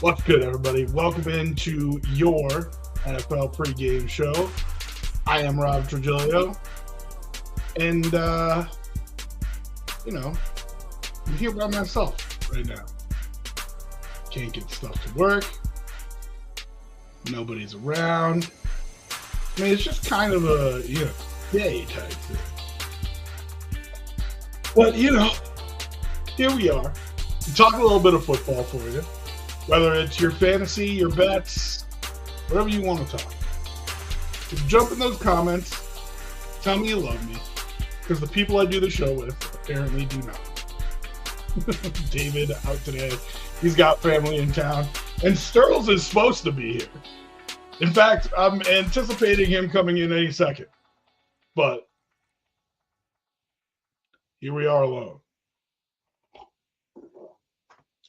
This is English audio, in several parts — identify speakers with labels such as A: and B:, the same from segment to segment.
A: What's good, everybody? Welcome into your NFL pregame show. I am Rob Trujillo, and I'm here by myself right now. Can't get stuff to work. Nobody's around. I mean, it's just kind of a day type thing. But here we are. Talk a little bit of football for you. Whether it's your fantasy, your bets, whatever you want to talk. Just jump in those comments. Tell me you love me. Because the people I do the show with apparently do not. David out today. He's got family in town. And Sterls is supposed to be here. In fact, I'm anticipating him coming in any second. But here we are alone.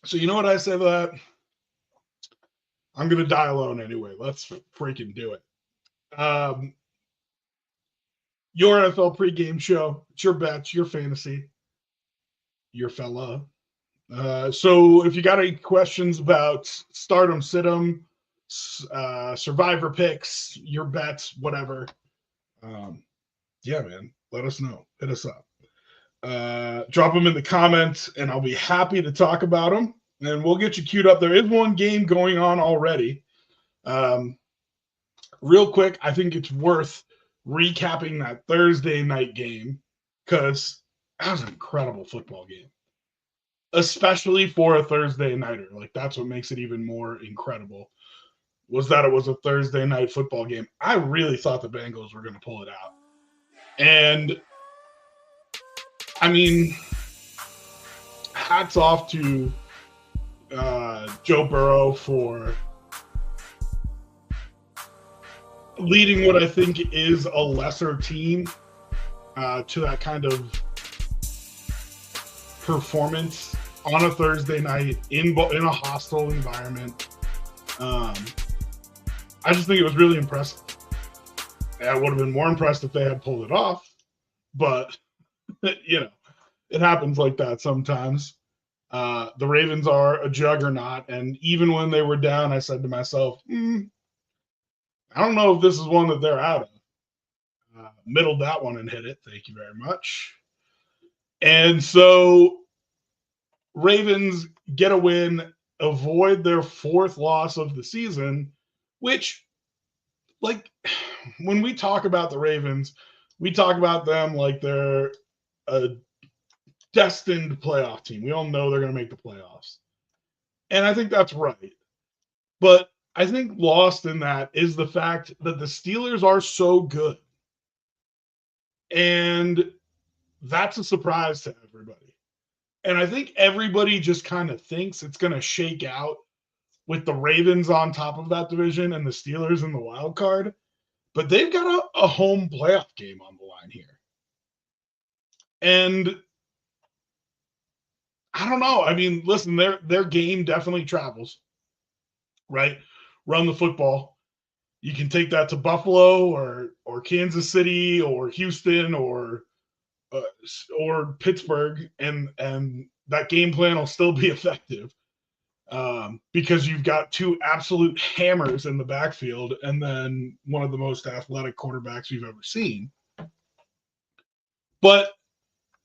A: So you know what I say to that? I'm going to die alone anyway. Let's freaking do it. Your NFL pregame show. It's your bets, your fantasy, your fella. So if you got any questions about stardom, situm, survivor picks, your bets, whatever, yeah, man, let us know. Hit us up. Drop them in the comments, and I'll be happy to talk about them. And we'll get you queued up. There is one game going on already. Real quick, I think it's worth recapping that Thursday night game because that was an incredible football game, especially for a Thursday nighter. Like, that's what makes it even more incredible, was that it was a Thursday night football game. I really thought the Bengals were going to pull it out. And, I mean, hats off to Joe Burrow for leading what I think is a lesser team to that kind of performance on a Thursday night in a hostile environment. I just think it was really impressive. I would have been more impressed if they had pulled it off, but it happens like that sometimes. The Ravens are a juggernaut, and even when they were down, I said to myself, I don't know if this is one that they're out of. Middled that one and hit it. Thank you very much. And so Ravens get a win, avoid their fourth loss of the season, which, like, when we talk about the Ravens, we talk about them like they're a destined playoff team. We all know they're going to make the playoffs. And I think that's right. But I think lost in that is the fact that the Steelers are so good. And that's a surprise to everybody. And I think everybody just kind of thinks it's going to shake out with the Ravens on top of that division and the Steelers in the wild card. But they've got a home playoff game on the line here. And I don't know. I mean, listen, their game definitely travels, right? Run the football. You can take that to Buffalo or Kansas City or Houston or Pittsburgh, and that game plan will still be effective because you've got two absolute hammers in the backfield and then one of the most athletic quarterbacks we've ever seen. But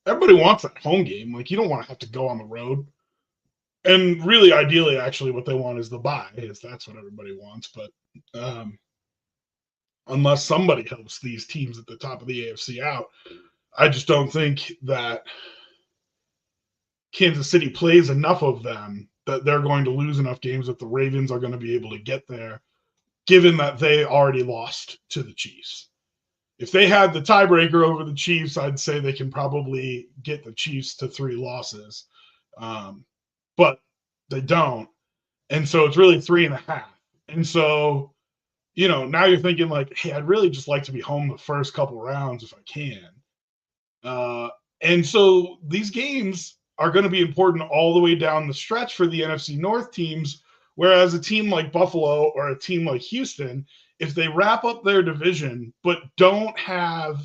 A: everybody wants that home game. Like, you don't want to have to go on the road. And really, ideally, actually, what they want is the bye. That's what everybody wants. But unless somebody helps these teams at the top of the AFC out, I just don't think that Kansas City plays enough of them that they're going to lose enough games that the Ravens are going to be able to get there, given that they already lost to the Chiefs. If they had the tiebreaker over the Chiefs, I'd say they can probably get the Chiefs to 3 losses. But they don't. And so it's really 3.5. And so, now you're thinking like, hey, I'd really just like to be home the first couple rounds if I can. And so these games are going to be important all the way down the stretch for the NFC North teams, whereas a team like Buffalo or a team like Houston, if they wrap up their division but don't have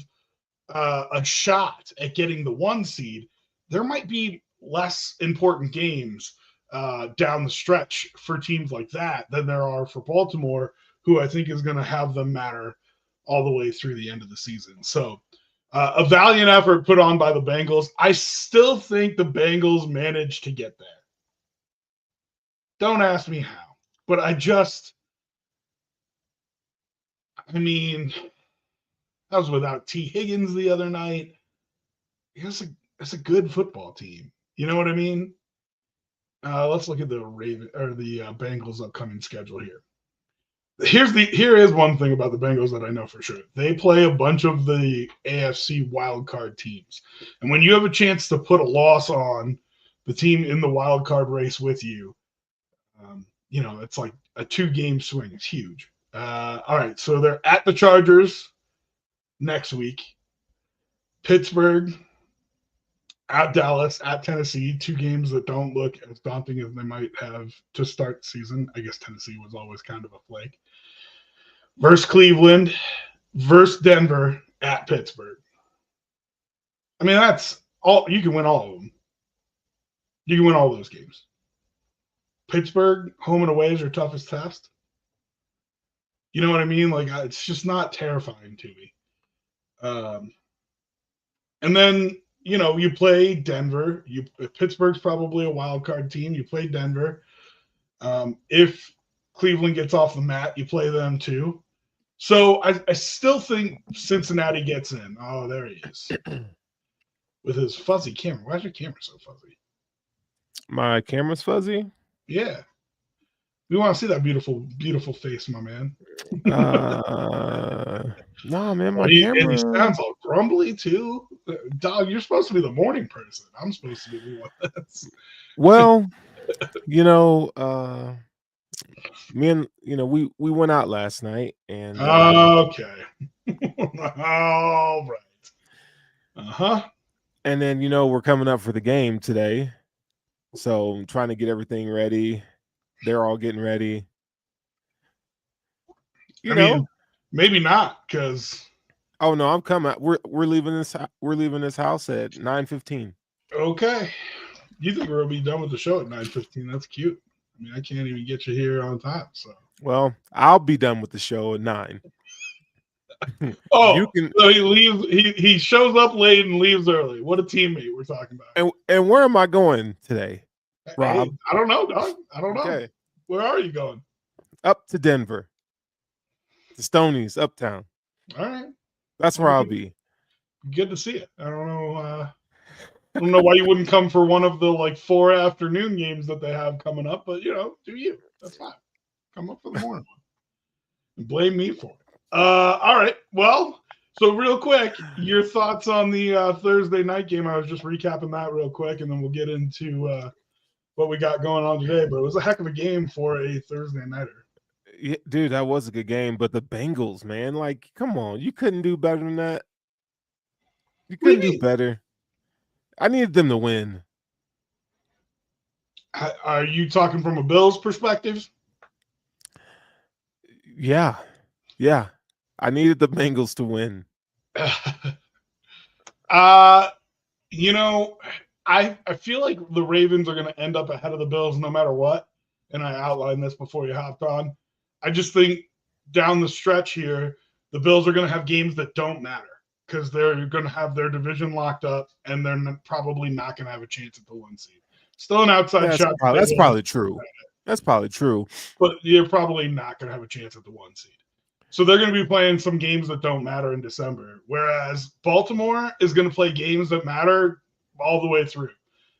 A: a shot at getting the 1 seed, there might be less important games down the stretch for teams like that than there are for Baltimore, who I think is going to have them matter all the way through the end of the season. So a valiant effort put on by the Bengals. I still think the Bengals managed to get there. Don't ask me how, but I mean, I was without T. Higgins the other night. It's a good football team. You know what I mean? Let's look at the Bengals' upcoming schedule here. Here is one thing about the Bengals that I know for sure. They play a bunch of the AFC wildcard teams. And when you have a chance to put a loss on the team in the wildcard race with you, it's like a 2-game swing. It's huge. All right, so they're at the Chargers next week. Pittsburgh, at Dallas, at Tennessee, 2 games that don't look as daunting as they might have to start the season. I guess Tennessee was always kind of a flake. Versus Cleveland, versus Denver, at Pittsburgh. I mean, that's all. You can win all of them. You can win all those games. Pittsburgh, home and away is your toughest test. You know what I mean? Like, it's just not terrifying to me. And then, you play Denver. Pittsburgh's probably a wild card team. You play Denver. If Cleveland gets off the mat, you play them too. So I still think Cincinnati gets in. Oh, there he is. With his fuzzy camera. Why is your camera so fuzzy?
B: My camera's fuzzy?
A: Yeah. We want to see that beautiful, beautiful face, my man.
B: No, man, my camera.
A: And he sounds all grumbly too. Dog, you're supposed to be the morning person. I'm supposed to be the one that's.
B: Well, me and we went out last night and
A: okay. All right. Uh-huh.
B: And then we're coming up for the game today. So I'm trying to get everything ready. They're all getting ready.
A: I mean, maybe not, because
B: oh no, I'm coming. We're leaving this house at 9:15.
A: Okay. You think we'll be done with the show at 9:15? That's cute. I mean, I can't even get you here on time. So
B: well, I'll be done with the show at 9.
A: So he leaves. He shows up late and leaves early. What a teammate we're talking about.
B: And where am I going today, Rob?
A: Hey, I don't know, dog. I don't know.
B: Okay.
A: Where are you going?
B: Up to Denver. The Stonies, uptown.
A: All right.
B: That's where I'll be.
A: Good to see it. I don't know why you wouldn't come for one of the 4 afternoon games that they have coming up, but do you? That's fine. Come up for the morning one. And blame me for it. All right. Well, so real quick, your thoughts on the Thursday night game. I was just recapping that real quick, and then we'll get into what we got going on today. But it was a heck of a game for a Thursday nighter.
B: Yeah, dude, that was a good game. But the Bengals, man, come on, you couldn't do better than that. You couldn't do better. I needed them to win.
A: Are you talking from a Bills perspective?
B: Yeah. I needed the Bengals to win.
A: I feel like the Ravens are going to end up ahead of the Bills no matter what. And I outlined this before you hopped on. I just think down the stretch here, the Bills are going to have games that don't matter because they're going to have their division locked up and they're probably not going to have a chance at the 1 seed. Still an outside shot.
B: That's probably true. That's probably true.
A: But you're probably not going to have a chance at the 1 seed. So they're going to be playing some games that don't matter in December, whereas Baltimore is going to play games that matter all the way through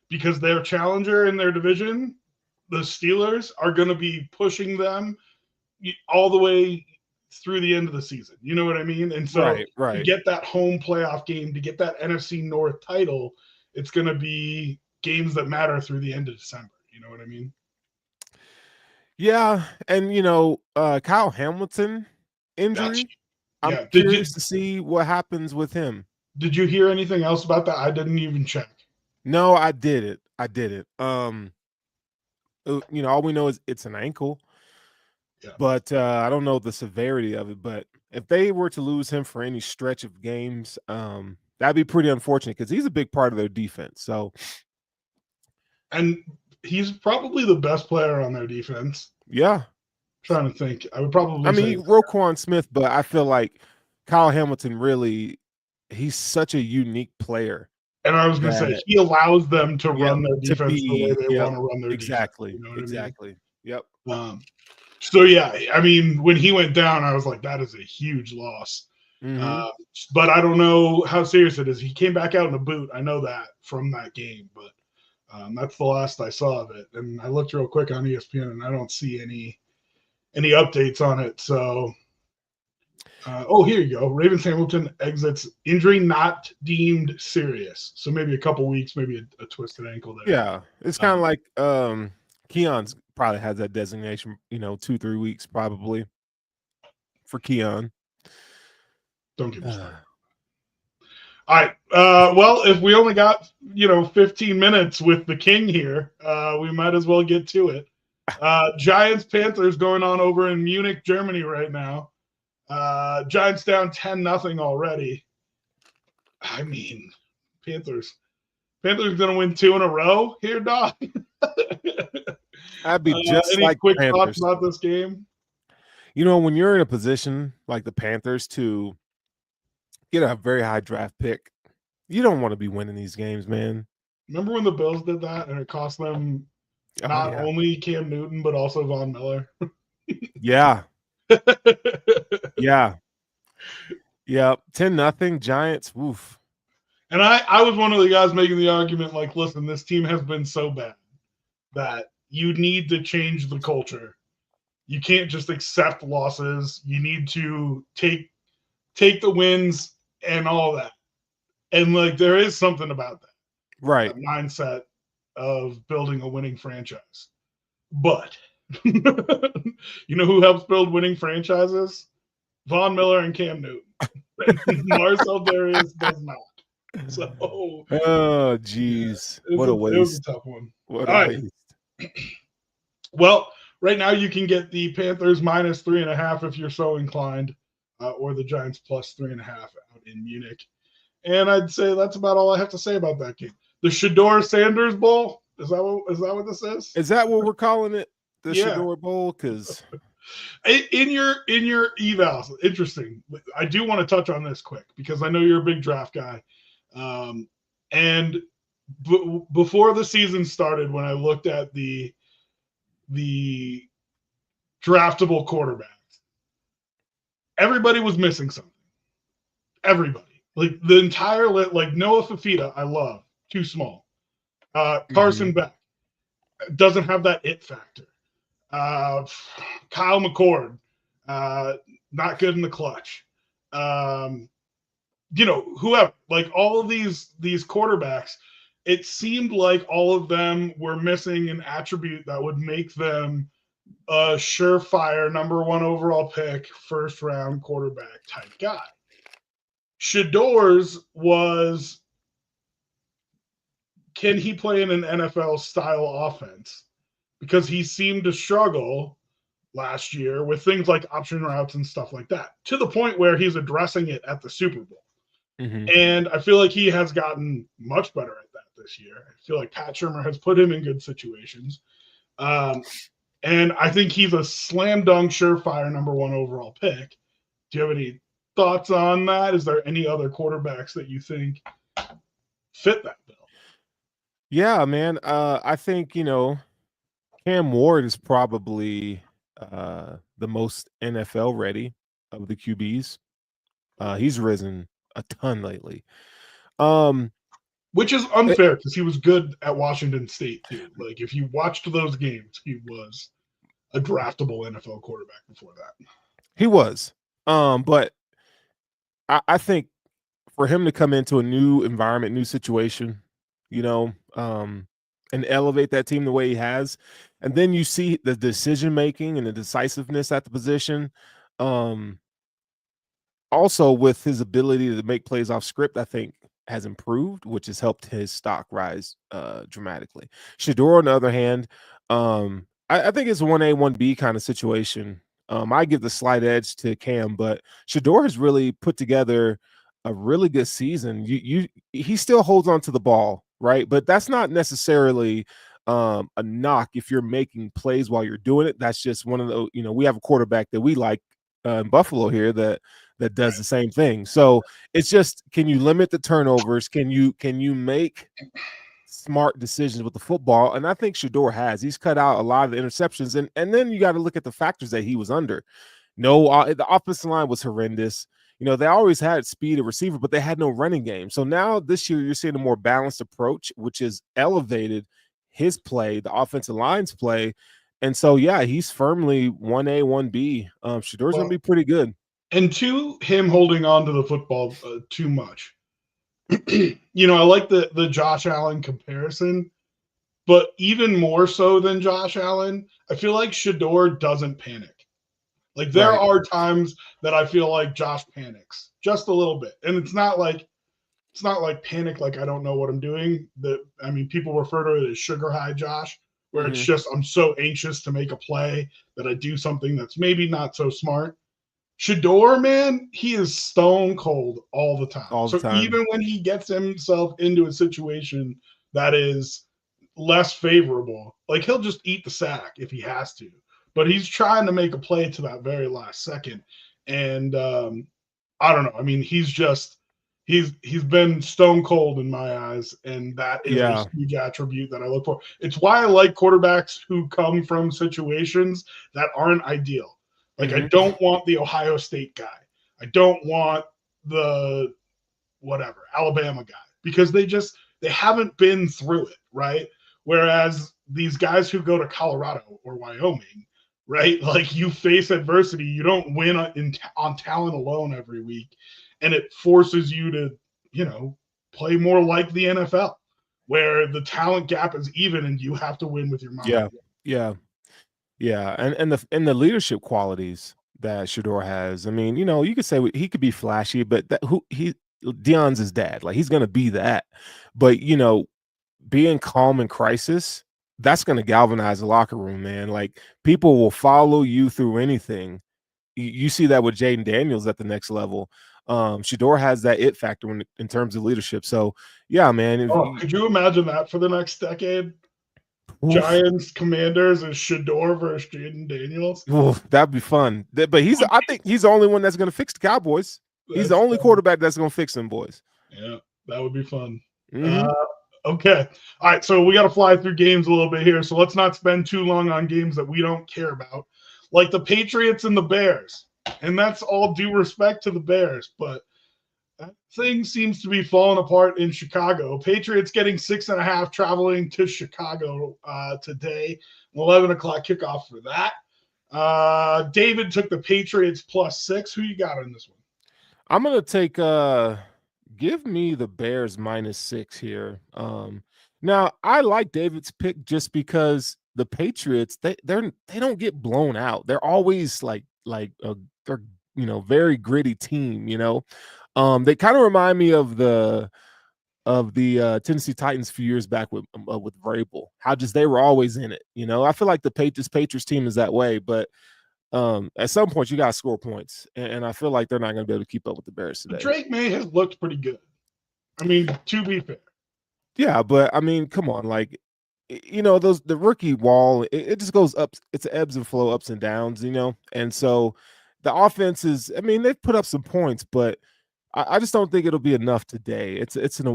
A: because their challenger in their division, the Steelers, are going to be pushing them all the way through the end of the season. You know what I mean? And so
B: right.
A: to get that home playoff game, to get that NFC North title, it's going to be games that matter through the end of December. You know what I mean?
B: Yeah. And, Kyle Hamilton injury, I'm curious to see what happens with him.
A: Did you hear anything else about that? I didn't even check.
B: No, I did it. All we know is it's an ankle. Yeah. But I don't know the severity of it. But if they were to lose him for any stretch of games, that'd be pretty unfortunate because he's a big part of their defense. So,
A: and he's probably the best player on their defense.
B: Yeah.
A: Trying to think. I would probably say
B: Roquan Smith, but I feel like Kyle Hamilton really, he's such a unique player.
A: And I was going to say, he allows them to run their defense the way they want to run their
B: exactly,
A: defense. You know what
B: exactly.
A: I mean?
B: Yep.
A: So, yeah, I mean, when he went down, I was like, that is a huge loss. But I don't know how serious it is. He came back out in a boot. I know that from that game, but that's the last I saw of it. And I looked real quick on ESPN, and I don't see any updates on it. So, here you go. Ravens Hamilton exits injury not deemed serious. So maybe a couple weeks, maybe a twisted ankle there.
B: Yeah, it's kind of like Keon's probably has that designation. 2-3 weeks probably for Keon.
A: Don't get me started. All right. Well, if we only got 15 minutes with the king here, we might as well get to it. Giants Panthers going on over in Munich, Germany right now. Giants down 10-0 already. I mean, Panthers going to win 2 in a row here, Doc.
B: I'd be just
A: any
B: like
A: quick
B: Panthers.
A: thoughts about this game?
B: When you're in a position like the Panthers to get a very high draft pick, you don't want to be winning these games, man.
A: Remember when the Bills did that and it cost them not only Cam Newton but also Von Miller?
B: Yeah. Yeah. 10-0 Giants. Woof.
A: And I was one of the guys making the argument like, listen, this team has been so bad that you need to change the culture. You can't just accept losses. You need to take the wins and all that. And like there is something about that.
B: Right.
A: That mindset of building a winning franchise. But you know who helps build winning franchises? Von Miller and Cam Newton. Marcel Darius does not. So,
B: oh, geez. What a waste.
A: It was a tough one.
B: What a waste.
A: Well, right now you can get the Panthers minus 3.5 if you're so inclined, or the Giants plus 3.5 out in Munich. And I'd say that's about all I have to say about that game. The Shedeur Sanders Bowl, is that what this is?
B: Is that what we're calling it? The Shedeur Bowl? Because
A: in your evals, interesting. I do want to touch on this quick because I know you're a big draft guy. And before the season started, when I looked at the draftable quarterbacks, everybody was missing something. Everybody, like the entire like Noah Fafita, I love, too small. Carson Beck doesn't have that it factor. Kyle McCord, not good in the clutch. Whoever, like all of these quarterbacks, it seemed like all of them were missing an attribute that would make them a surefire number 1 overall pick, first round quarterback type guy. Shedeur's was, can he play in an NFL style offense? Because he seemed to struggle last year with things like option routes and stuff like that, to the point where he's addressing it at the Super Bowl. And I feel like he has gotten much better at that this year. I feel like Pat Shurmur has put him in good situations. And I think he's a slam dunk, surefire number 1 overall pick. Do you have any thoughts on that? Is there any other quarterbacks that you think fit that bill?
B: Yeah, man. I think, Cam Ward is probably the most NFL ready of the QBs. He's risen a ton lately.
A: Which is unfair because he was good at Washington State too. Like if you watched those games, he was a draftable NFL quarterback before that.
B: He was. But I think for him to come into a new environment, new situation, and elevate that team the way he has, and then you see the decision making and the decisiveness at the position. Also, with his ability to make plays off script, I think has improved, which has helped his stock rise dramatically. Shedeur, on the other hand, I think it's a 1A, 1B kind of situation. I give the slight edge to Cam, but Shedeur has really put together a really good season. He still holds on to the ball, right? But that's not necessarily a knock if you're making plays while you're doing it. That's just one of the, we have a quarterback that we like in Buffalo here that does the same thing. So it's just, can you limit the turnovers? Can you make smart decisions with the football? And I think Shador has. He's cut out a lot of the interceptions, and then you got to look at the factors that he was under. No, the offensive line was horrendous. They always had speed at receiver, but they had no running game. So now this year you're seeing a more balanced approach, which has elevated his play, the offensive line's play. And so, yeah, he's firmly 1A, 1B. Shador's going to be pretty good.
A: And two, him holding on to the football too much. I like the Josh Allen comparison, but even more so than Josh Allen, I feel like Shador doesn't panic. Like there are times that I feel like Josh panics just a little bit. And it's not like panic like I don't know what I'm doing. People refer to it as sugar high Josh, where it's just I'm so anxious to make a play that I do something that's maybe not so smart. Shador, man, he is stone cold all the time. Even when he gets himself into a situation that is less favorable, like he'll just eat the sack if he has to. But he's trying to make a play to that very last second. And I don't know. I mean, he's been stone cold in my eyes, and that is a huge attribute that I look for. It's why I like quarterbacks who come from situations that aren't ideal. Like I don't want the Ohio State guy. I don't want the Alabama guy, because they haven't been through it, right? Whereas these guys who go to Colorado or Wyoming, right? Like you face adversity, you don't win on talent alone every week, and it forces you to, play more like the NFL, where the talent gap is even and you have to win with your mind.
B: Yeah, and the leadership qualities that Shador has. I mean, you could say he could be flashy, but Deion's his dad. Like he's gonna be that. But being calm in crisis, that's gonna galvanize the locker room, man. Like people will follow you through anything. You see that with Jaden Daniels at the next level. Shador has that it factor in terms of leadership. So yeah, man.
A: Could you imagine that for the next decade? Giants, Commanders, and Shador versus Jaden Daniels.
B: That'd be fun. But I think he's the only one that's going to fix the Cowboys. He's the only quarterback that's going to fix them, boys.
A: Yeah, that would be fun. Okay. All right, so we got to fly through games a little bit here. So let's not spend too long on games that we don't care about, like the Patriots and the Bears. And that's all due respect to the Bears, but that thing seems to be falling apart in Chicago. Patriots getting 6.5, traveling to Chicago today. 11 o'clock kickoff for that. David took the Patriots +6. Who you got on this one?
B: I'm going to take give me the Bears -6 here. Now, I like David's pick just because the Patriots, they don't get blown out. They're always they're very gritty team, They kind of remind me of the Tennessee Titans a few years back with Vrabel. How just they were always in it, I feel like the Patriots team is that way, but at some point you got to score points, and I feel like they're not going to be able to keep up with the Bears today.
A: Drake May has looked pretty good. I mean, to be fair.
B: Yeah, but I mean, come on, the rookie wall, it just goes up. It's ebbs and flow, ups and downs, and so the offense is. I mean, they've put up some points, but I just don't think it'll be enough today. It's an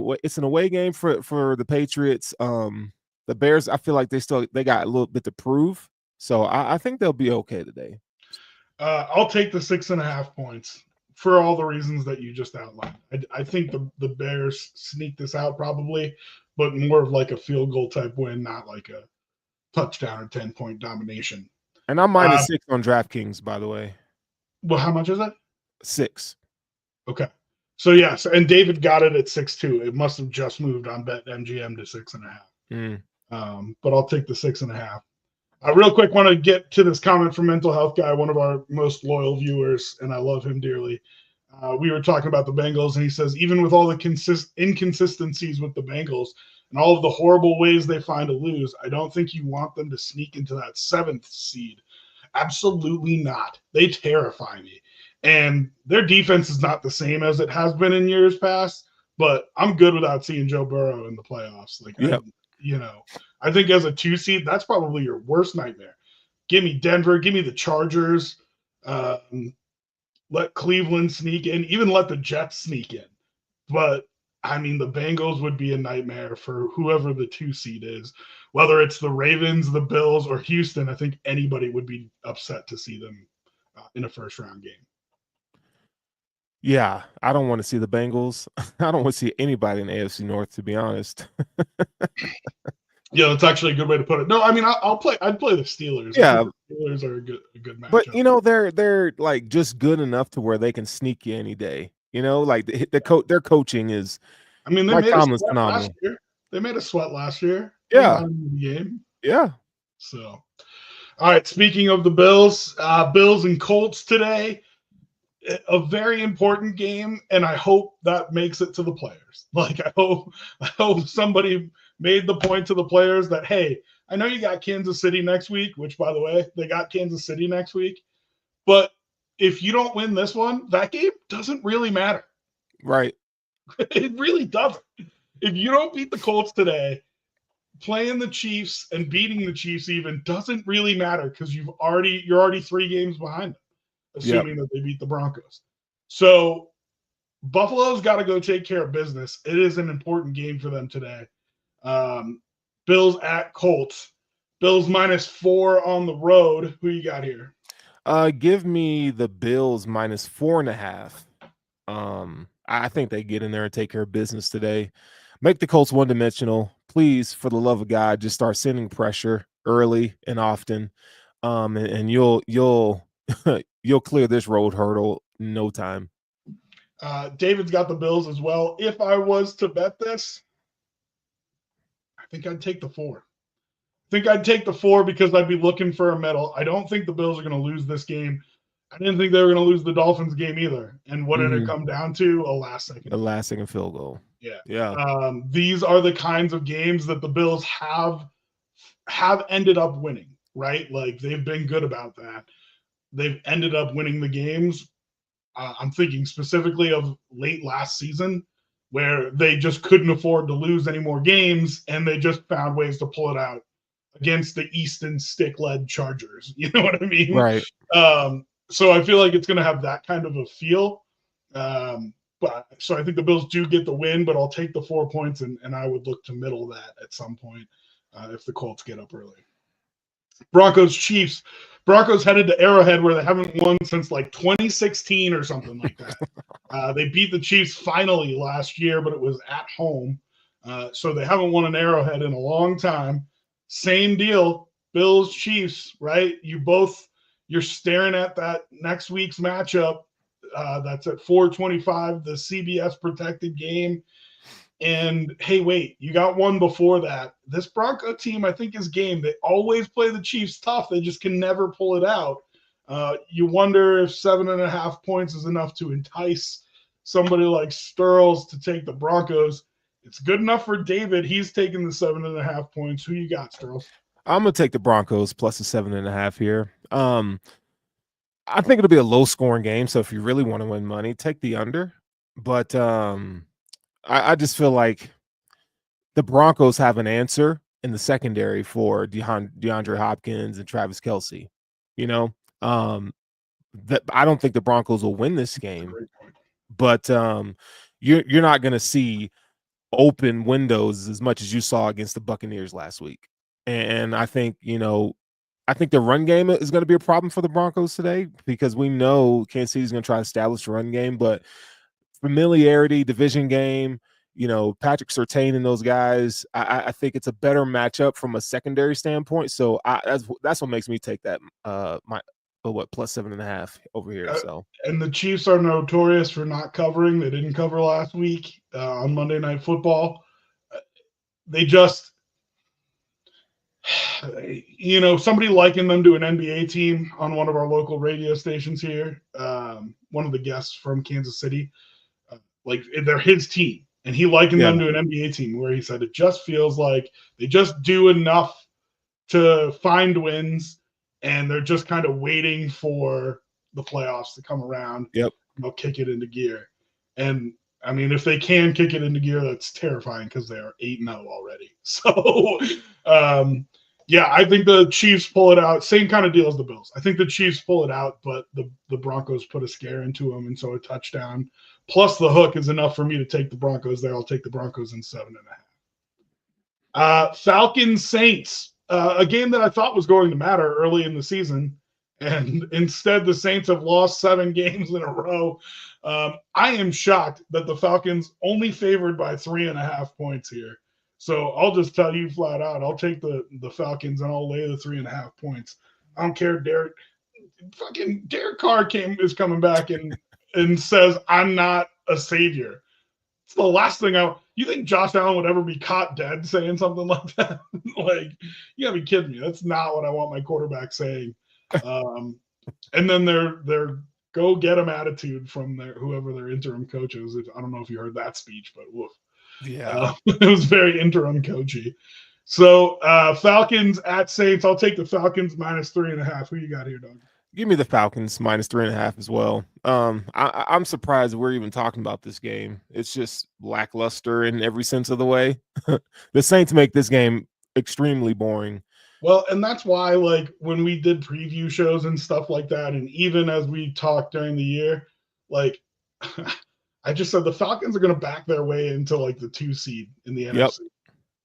B: away game for the Patriots. The Bears, I feel like they got a little bit to prove, so I think they'll be okay today.
A: I'll take the 6.5 points for all the reasons that you just outlined. I think the Bears sneak this out probably, but more of like a field goal type win, not like a touchdown or 10-point domination.
B: And I'm -6 on DraftKings, by the way.
A: Well, how much is it?
B: 6.
A: Okay. So yes, and David got it at 6-2. It must have just moved on BetMGM to 6.5. But I'll take the 6.5. I real quick want to get to this comment from Mental Health Guy, one of our most loyal viewers, and I love him dearly. We were talking about the Bengals, and he says, even with all the inconsistencies with the Bengals and all of the horrible ways they find to lose, I don't think you want them to sneak into that 7th seed. Absolutely not. They terrify me. And their defense is not the same as it has been in years past, but I'm good without seeing Joe Burrow in the playoffs. I think as a 2 seed, that's probably your worst nightmare. Give me Denver, give me the Chargers, let Cleveland sneak in, even let the Jets sneak in. But I mean, the Bengals would be a nightmare for whoever the 2 seed is, whether it's the Ravens, the Bills, or Houston. I think anybody would be upset to see them in a first round game.
B: Yeah, I don't want to see the Bengals. I don't want to see anybody in the AFC North, to be honest.
A: Yeah, that's actually a good way to put it. No, I mean, I'd play the Steelers.
B: Yeah,
A: I think the Steelers are a good matchup.
B: But they're like just good enough to where they can sneak you any day. Like their coaching is.
A: I mean, they
B: Mike
A: made
B: Tomlin's
A: a sweat
B: phenomenal.
A: last year. They made a sweat last year.
B: Yeah,
A: In the game.
B: Yeah.
A: So, all right. Speaking of the Bills, Bills and Colts today, a very important game, and I hope that makes it to the players. Like I hope somebody made the point to the players that, hey, I know you got Kansas City next week, which by the way, they got Kansas City next week, but if you don't win this one, that game doesn't really matter.
B: Right.
A: It really doesn't. If you don't beat the Colts today, playing the Chiefs and beating the Chiefs even doesn't really matter because you're already 3 games behind them, assuming that they beat the Broncos. So Buffalo's got to go take care of business. It is an important game for them today. Bills at Colts. Bills -4 on the road. Who you got here?
B: Give me the Bills -4.5. I think they get in there and take care of business today. Make the Colts one-dimensional. Please, for the love of God, just start sending pressure early and often. And you'll you'll clear this road hurdle in no time.
A: David's got the Bills as well. If I was to bet this, I think I'd take the 4. Because I'd be looking for a medal. I don't think the Bills are going to lose this game. I didn't think they were going to lose the Dolphins game either. And what did it come down to? A last-second
B: field goal.
A: Yeah. These are the kinds of games that the Bills have ended up winning, right? Like they've been good about that. They've ended up winning the games. I'm thinking specifically of late last season where they just couldn't afford to lose any more games and they just found ways to pull it out against the Easton stick-led Chargers. You know what I mean?
B: Right.
A: So I feel like it's going to have that kind of a feel. So I think the Bills do get the win, but I'll take the 4 points and I would look to middle that at some point if the Colts get up early. Broncos Chiefs. Broncos headed to Arrowhead where they haven't won since like 2016 or something like that. They beat the Chiefs finally last year, but it was at home. So they haven't won an Arrowhead in a long time. Same deal. Bills Chiefs, right? You're staring at that next week's matchup. That's at 4:25, the CBS protected game. And hey, wait, you got one before that. This Bronco team, I think, is game. They always play the Chiefs tough. They just can never pull it out. You wonder if 7.5 points is enough to entice somebody like Sterles to take the Broncos. It's good enough for David. He's taking the 7.5 points. Who you got, Sterles?
B: I'm gonna take the Broncos plus the 7.5 here. I think it'll be a low scoring game. So if you really want to win money, take the under. But I just feel like the Broncos have an answer in the secondary for DeAndre Hopkins and Travis Kelce. That I don't think the Broncos will win this game, but you're not going to see open windows as much as you saw against the Buccaneers last week. And I think the run game is going to be a problem for the Broncos today because we know Kansas City is going to try to establish a run game, but familiarity, division game, Patrick Surtain and those guys, I think it's a better matchup from a secondary standpoint. So that's what makes me take that plus 7.5 over here. So
A: and the Chiefs are notorious for not covering. They didn't cover last week on Monday Night Football. They just, somebody likened them to an NBA team on one of our local radio stations here. One of the guests from Kansas City, like they're his team. And he likened them to an NBA team where he said it just feels like they just do enough to find wins and they're just kind of waiting for the playoffs to come around.
B: Yep.
A: They'll kick it into gear. And I mean, if they can kick it into gear, that's terrifying because they are 8-0 already. So, yeah, I think the Chiefs pull it out. Same kind of deal as the Bills. I think the Chiefs pull it out, but the Broncos put a scare into them, and so a touchdown plus the hook is enough for me to take the Broncos there. I'll take the Broncos in 7.5. Falcons Saints, a game that I thought was going to matter early in the season, and instead the Saints have lost 7 games in a row. I am shocked that the Falcons only favored by 3.5 points here. So I'll just tell you flat out, I'll take the Falcons and I'll lay the 3.5 points. I don't care, Derek. Fucking Derek Carr is coming back and says, I'm not a savior. It's the last thing you think Josh Allen would ever be caught dead saying something like that? Like, you gotta be kidding me. That's not what I want my quarterback saying. And then their go get 'em attitude from whoever their interim coach is. I don't know if you heard that speech, but woof.
B: Yeah.
A: It was very interim coachy. So Falcons at Saints. I'll take the Falcons minus 3.5. Who you got here, Doug?
B: Give me the Falcons minus 3.5 as well. I'm surprised we're even talking about this game. It's just lackluster in every sense of the way. The Saints make this game extremely boring.
A: Well, and that's why, like, when we did preview shows and stuff like that, and even as we talked during the year, like, I just said the Falcons are going to back their way into, like, the 2 seed in the NFC.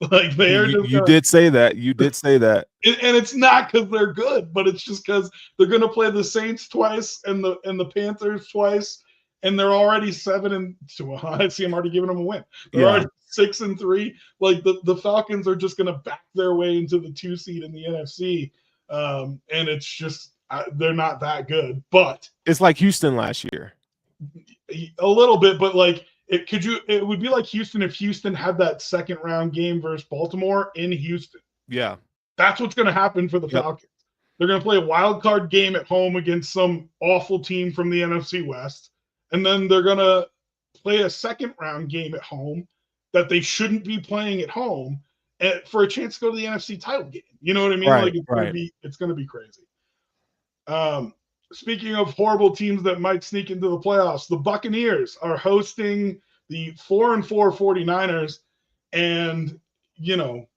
A: Like, they are just
B: you did say that. You did say that.
A: And it's not because they're good, but it's just because they're going to play the Saints twice and the Panthers twice, and they're already 7-2. I see I'm already giving them a win. They're already 6-3. Like the Falcons are just going to back their way into the 2 seed in the NFC, and it's just they're not that good. But
B: it's like Houston last year,
A: a little bit. But like it would be like Houston if Houston had that second round game versus Baltimore in Houston.
B: Yeah.
A: That's what's going to happen for the Falcons. They're going to play a wild card game at home against some awful team from the NFC West. And then they're going to play a second round game at home that they shouldn't be playing at home for a chance to go to the NFC title game. You know what I mean?
B: Right,
A: like it's going to be crazy. Speaking of horrible teams that might sneak into the playoffs, the Buccaneers are hosting the 4-4 49ers. And, you know,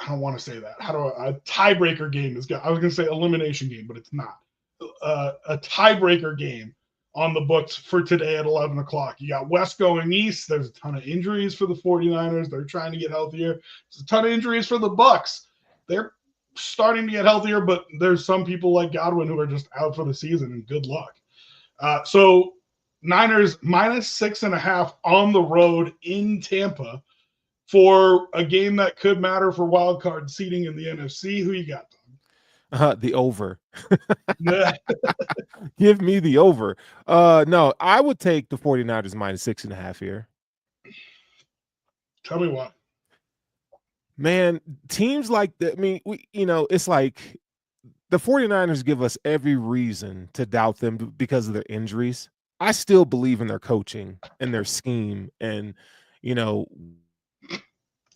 A: I don't want to say that. A tiebreaker game is? I was going to say elimination game, but it's not. A tiebreaker game on the books for today at 11 o'clock. You got West going east. There's a ton of injuries for the 49ers. They're trying to get healthier. There's a ton of injuries for the Bucs. They're starting to get healthier, but there's some people like Godwin who are just out for the season, and good luck. So Niners minus 6.5 on the road in Tampa for a game that could matter for wild card seating in the NFC. Who you got,
B: Tom? The over. Give me the over. No, I would take the 49ers minus 6.5 here.
A: Tell me why.
B: Man, teams like that, I mean, it's like the 49ers give us every reason to doubt them because of their injuries. I still believe in their coaching and their scheme, and,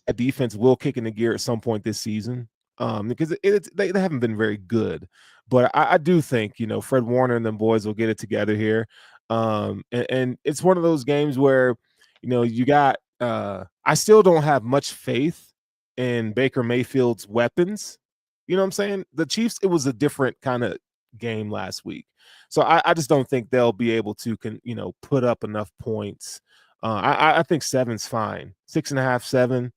B: a defense will kick into gear at some point this season, because they haven't been very good. But I do think, Fred Warner and them boys will get it together here. And it's one of those games where, you got I still don't have much faith in Baker Mayfield's weapons. You know what I'm saying? The Chiefs, it was a different kind of game last week. So I just don't think they'll be able to put up enough points. I think 7's fine. 6.5, 7.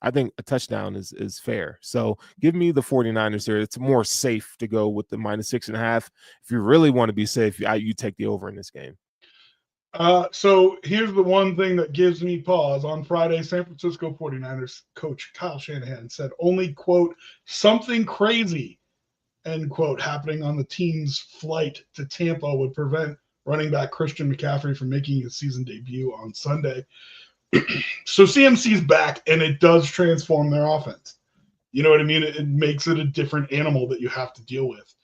B: I think a touchdown is fair. So give me the 49ers here. It's more safe to go with the minus 6.5. If you really want to be safe, you take the over in this game.
A: So here's the one thing that gives me pause. On Friday, San Francisco 49ers coach Kyle Shanahan said only, quote, something crazy, end quote, happening on the team's flight to Tampa would prevent running back Christian McCaffrey from making his season debut on Sunday. So CMC's back, and it does transform their offense. You know what I mean? It makes it a different animal that you have to deal with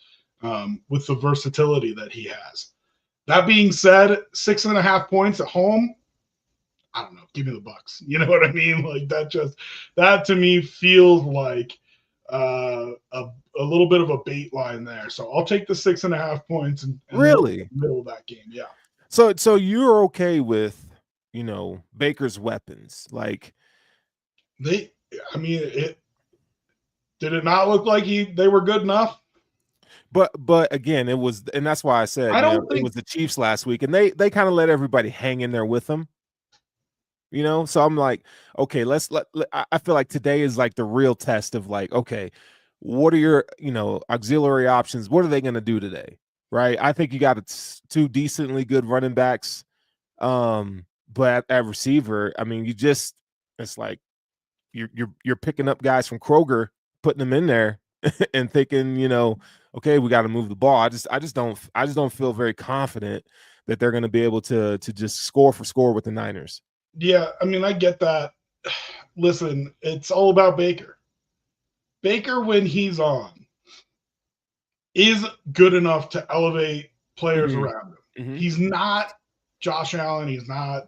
A: the versatility that he has. That being said, 6.5 points at home, I don't know. Give me the Bucs. You know what I mean? Like that to me feels like a little bit of a bait line there. So I'll take the 6.5 points and
B: really
A: middle of that game. Yeah.
B: So you're okay with, Baker's weapons, like
A: They, I mean, it did it not look like they were good enough?
B: but again, it was, and that's why I said,
A: I don't
B: it
A: think.
B: was the Chiefs last week, and they kind of let everybody hang in there with them. So I'm like, okay, I feel like today is like the real test of like, okay, what are your, auxiliary options? What are they going to do today? Right. I think you got two decently good running backs. But at receiver, I mean, it's like you're picking up guys from Kroger, putting them in there and thinking, okay, we got to move the ball. I just don't feel very confident that they're going to be able to just score for score with the Niners.
A: Yeah, I mean, I get that. Listen, it's all about Baker. Baker, when he's on, is good enough to elevate players
B: Mhm.
A: around him.
B: Mhm.
A: He's not Josh Allen. He's not,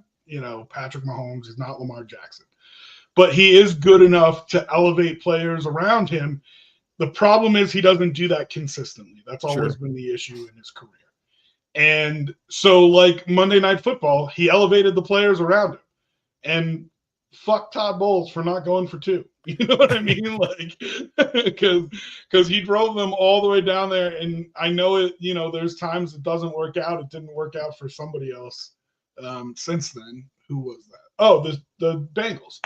A: Patrick Mahomes. He's not Lamar Jackson. But he is good enough to elevate players around him. The problem is he doesn't do that consistently. That's always
B: Sure.
A: been the issue in his career. And so, like Monday Night Football, he elevated the players around him. And fuck Todd Bowles for not going for two. You know what I mean? Like, because he drove them all the way down there, and I know it. There's times it doesn't work out. It didn't work out for somebody else since then. Who was that? Oh, the Bengals.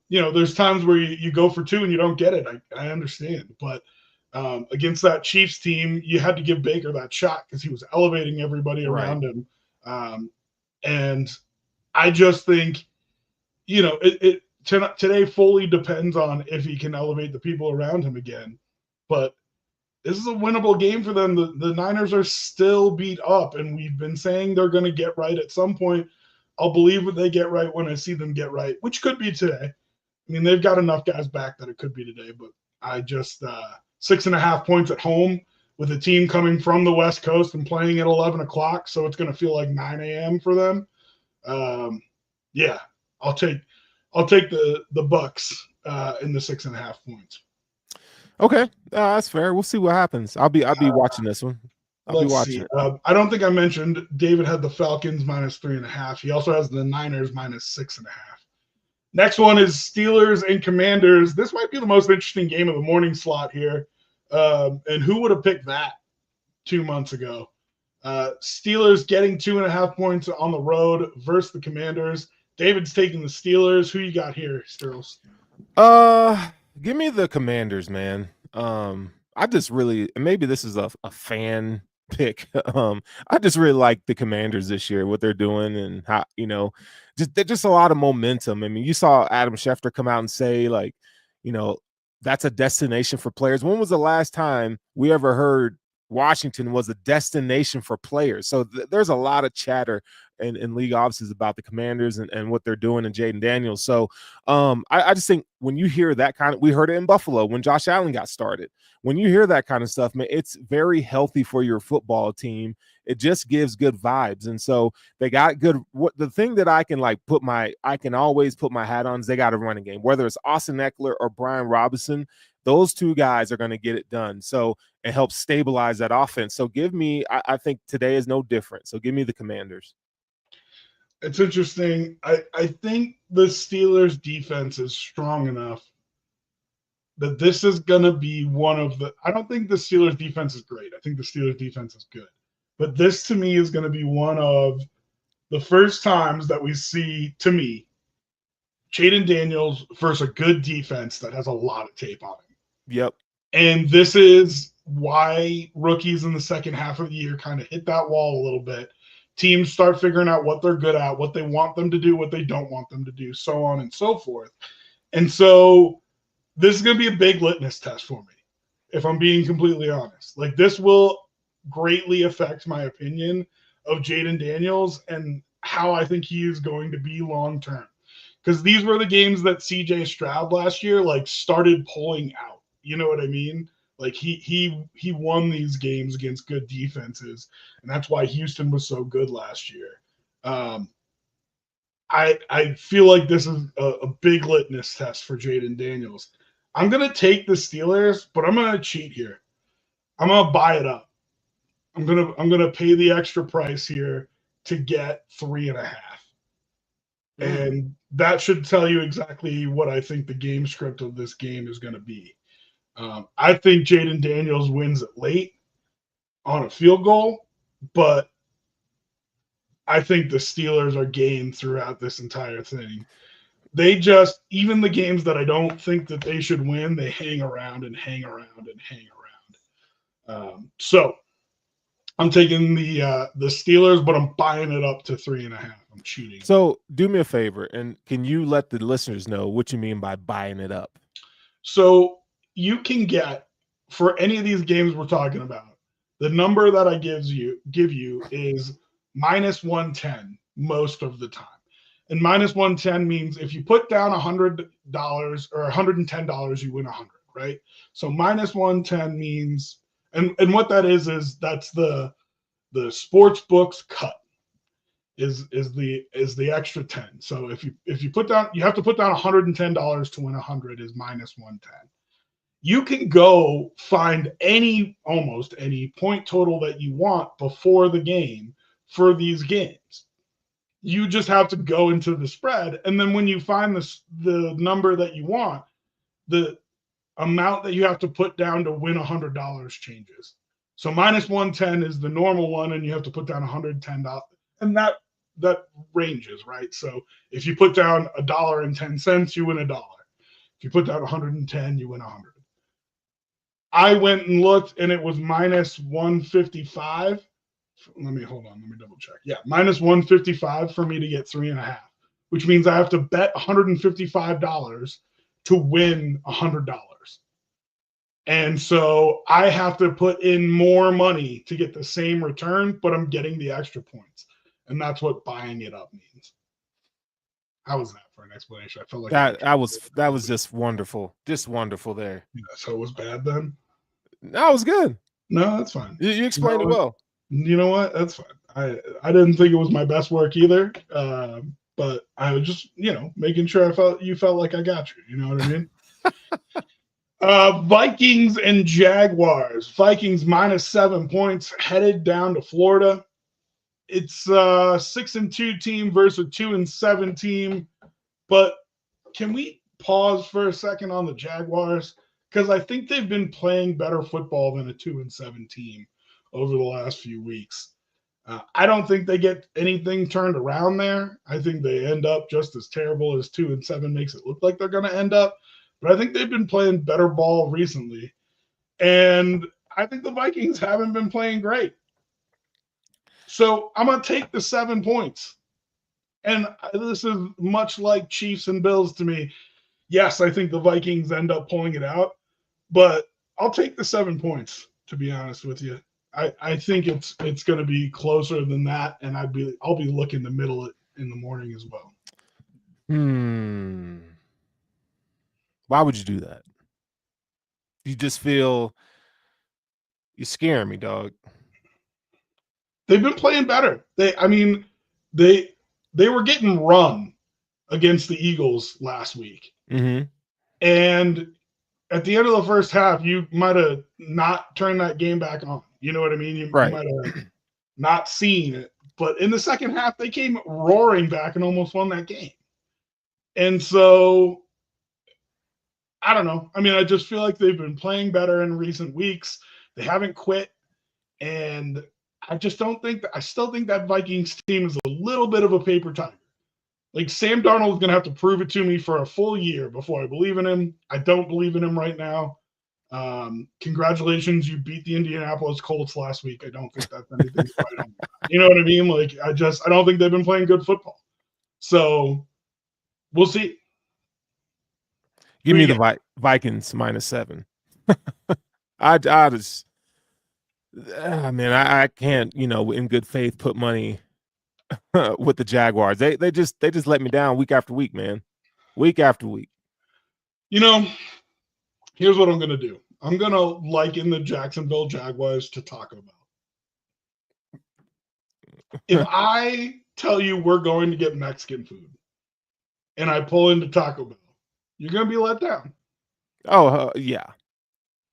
A: There's times where you go for two and you don't get it. I understand, but against that Chiefs team, you had to give Baker that shot because he was elevating everybody
B: Right.
A: around him, and I just think, today fully depends on if he can elevate the people around him again. But this is a winnable game for them. The Niners are still beat up, and we've been saying they're going to get right at some point. I'll believe what they get right when I see them get right, which could be today. I mean, they've got enough guys back that it could be today, but I just 6.5 points at home with a team coming from the West Coast and playing at 11 o'clock, so it's going to feel like 9 a.m. for them. Yeah, I'll take the Bucks in the 6.5 points.
B: Okay, that's fair. We'll see what happens. I'll be watching this one. I'll be
A: Let's
B: watching
A: see.
B: it.
A: I don't think I mentioned David had the Falcons -3.5. He also has the Niners -6.5. Next one is Steelers and Commanders. This might be the most interesting game of the morning slot here. And who would have picked that 2 months ago? Steelers getting 2.5 points on the road versus the Commanders. David's taking the Steelers. Who you got here, Stirls?
B: Give me the Commanders, man. I just really, maybe this is a fan pick. I just really like the Commanders this year, what they're doing, and how, just a lot of momentum. I mean, you saw Adam Schefter come out and say, like, you know, that's a destination for players. When was the last time we ever heard Washington was a destination for players? So there's a lot of chatter in league offices about the Commanders and what they're doing, and Jaden Daniels. So I just think when you hear that we heard it in Buffalo when Josh Allen got started. When you hear that kind of stuff, man, it's very healthy for your football team. It just gives good vibes. And so they got good. The thing that I can always put my hat on is they got a running game, whether it's Austin Eckler or Brian Robinson. Those two guys are going to get it done. So it helps stabilize that offense. So I think today is no different. So give me the Commanders.
A: It's interesting. I think the Steelers defense is strong enough that this is going to be one of the. I don't think the Steelers defense is great. I think the Steelers defense is good. But this to me is going to be one of the first times that we see, to me, Jaden Daniels versus a good defense that has a lot of tape on him.
B: Yep.
A: And this is why rookies in the second half of the year kind of hit that wall a little bit. Teams start figuring out what they're good at, what they want them to do, what they don't want them to do, so on and so forth. And so this is going to be a big litmus test for me, if I'm being completely honest. Like, this will greatly affect my opinion of Jaden Daniels and how I think he is going to be long term. Because these were the games that CJ Stroud last year started pulling out. You know what I mean? Like he won these games against good defenses, and that's why Houston was so good last year. I feel like this is a big litmus test for Jaden Daniels. I'm gonna take the Steelers, but I'm gonna cheat here. I'm gonna buy it up. I'm gonna pay the extra price here to get 3.5. And that should tell you exactly what I think the game script of this game is going to be. I think Jaden Daniels wins it late on a field goal, but I think the Steelers are game throughout this entire thing. They just, even the games that I don't think that they should win, they hang around and hang around and hang around. So I'm taking the Steelers, but I'm buying it up to 3.5. I'm cheating.
B: So do me a favor, and can you let the listeners know what you mean by buying it up?
A: So you can get, for any of these games we're talking about, the number that I give you is minus 110 most of the time. And minus 110 means if you put down $100 or $110, you win 100, right? So minus 110 means, and what that is that's the sports books cut is the extra 10. So if you put down, you have to put down $110 to win 100 is minus 110. You can go find almost any point total that you want before the game for these games. You just have to go into the spread, and then when you find the number that you want, the amount that you have to put down to win $100 changes. So minus 110 is the normal one, and you have to put down $110, and that ranges, right? So if you put down $1.10, you win $1. If you put down 110, you win 100. I went and looked, and it was minus 155. Let me double check. Yeah, minus 155 for me to get 3.5, which means I have to bet $155 to win $100. And so I have to put in more money to get the same return, but I'm getting the extra points. And that's what buying it up means. How was that for an explanation? I felt like
B: that was just wonderful. Just wonderful there.
A: Yeah, so it was bad then?
B: No, it was good.
A: No, that's fine.
B: You explained it well.
A: You know what? That's fine. I didn't think it was my best work either, but I was just, making sure you felt like I got you. You know what I mean? Vikings and Jaguars. Vikings minus 7 points, headed down to Florida. It's a 6-2 team versus a 2-7 team. But can we pause for a second on the Jaguars? Because I think they've been playing better football than a 2-7 team over the last few weeks. I don't think they get anything turned around there. I think they end up just as terrible as 2-7 makes it look like they're going to end up. But I think they've been playing better ball recently. And I think the Vikings haven't been playing great. So I'm going to take the 7 points. And this is much like Chiefs and Bills to me. Yes, I think the Vikings end up pulling it out, but I'll take the 7 points, to be honest with you. I think it's going to be closer than that, and I'll be looking to middle it in the morning as well.
B: Why would you do that? You just feel you're scaring me, dog.
A: They've been playing better. They were getting run against the Eagles last week.
B: Mm-hmm.
A: And at the end of the first half, you might have not turned that game back on. You know what I mean? You might have not seen it. But in the second half, they came roaring back and almost won that game. And so, I don't know. I mean, I just feel like they've been playing better in recent weeks. They haven't quit. And I still think that Vikings team is a little bit of a paper tiger. Like, Sam Darnold is going to have to prove it to me for a full year before I believe in him. I don't believe in him right now. Congratulations, you beat the Indianapolis Colts last week. I don't think that's anything to fight on. You know what I mean? Like, I don't think they've been playing good football. So we'll see.
B: Give me the Vikings minus 7. I just, man, I can't, in good faith put money with the Jaguars. They just let me down week after week, man. Week after week.
A: Here's what I'm going to do. I'm going to liken the Jacksonville Jaguars to Taco Bell. If I tell you we're going to get Mexican food and I pull into Taco Bell, you're going to be let down.
B: Oh, yeah.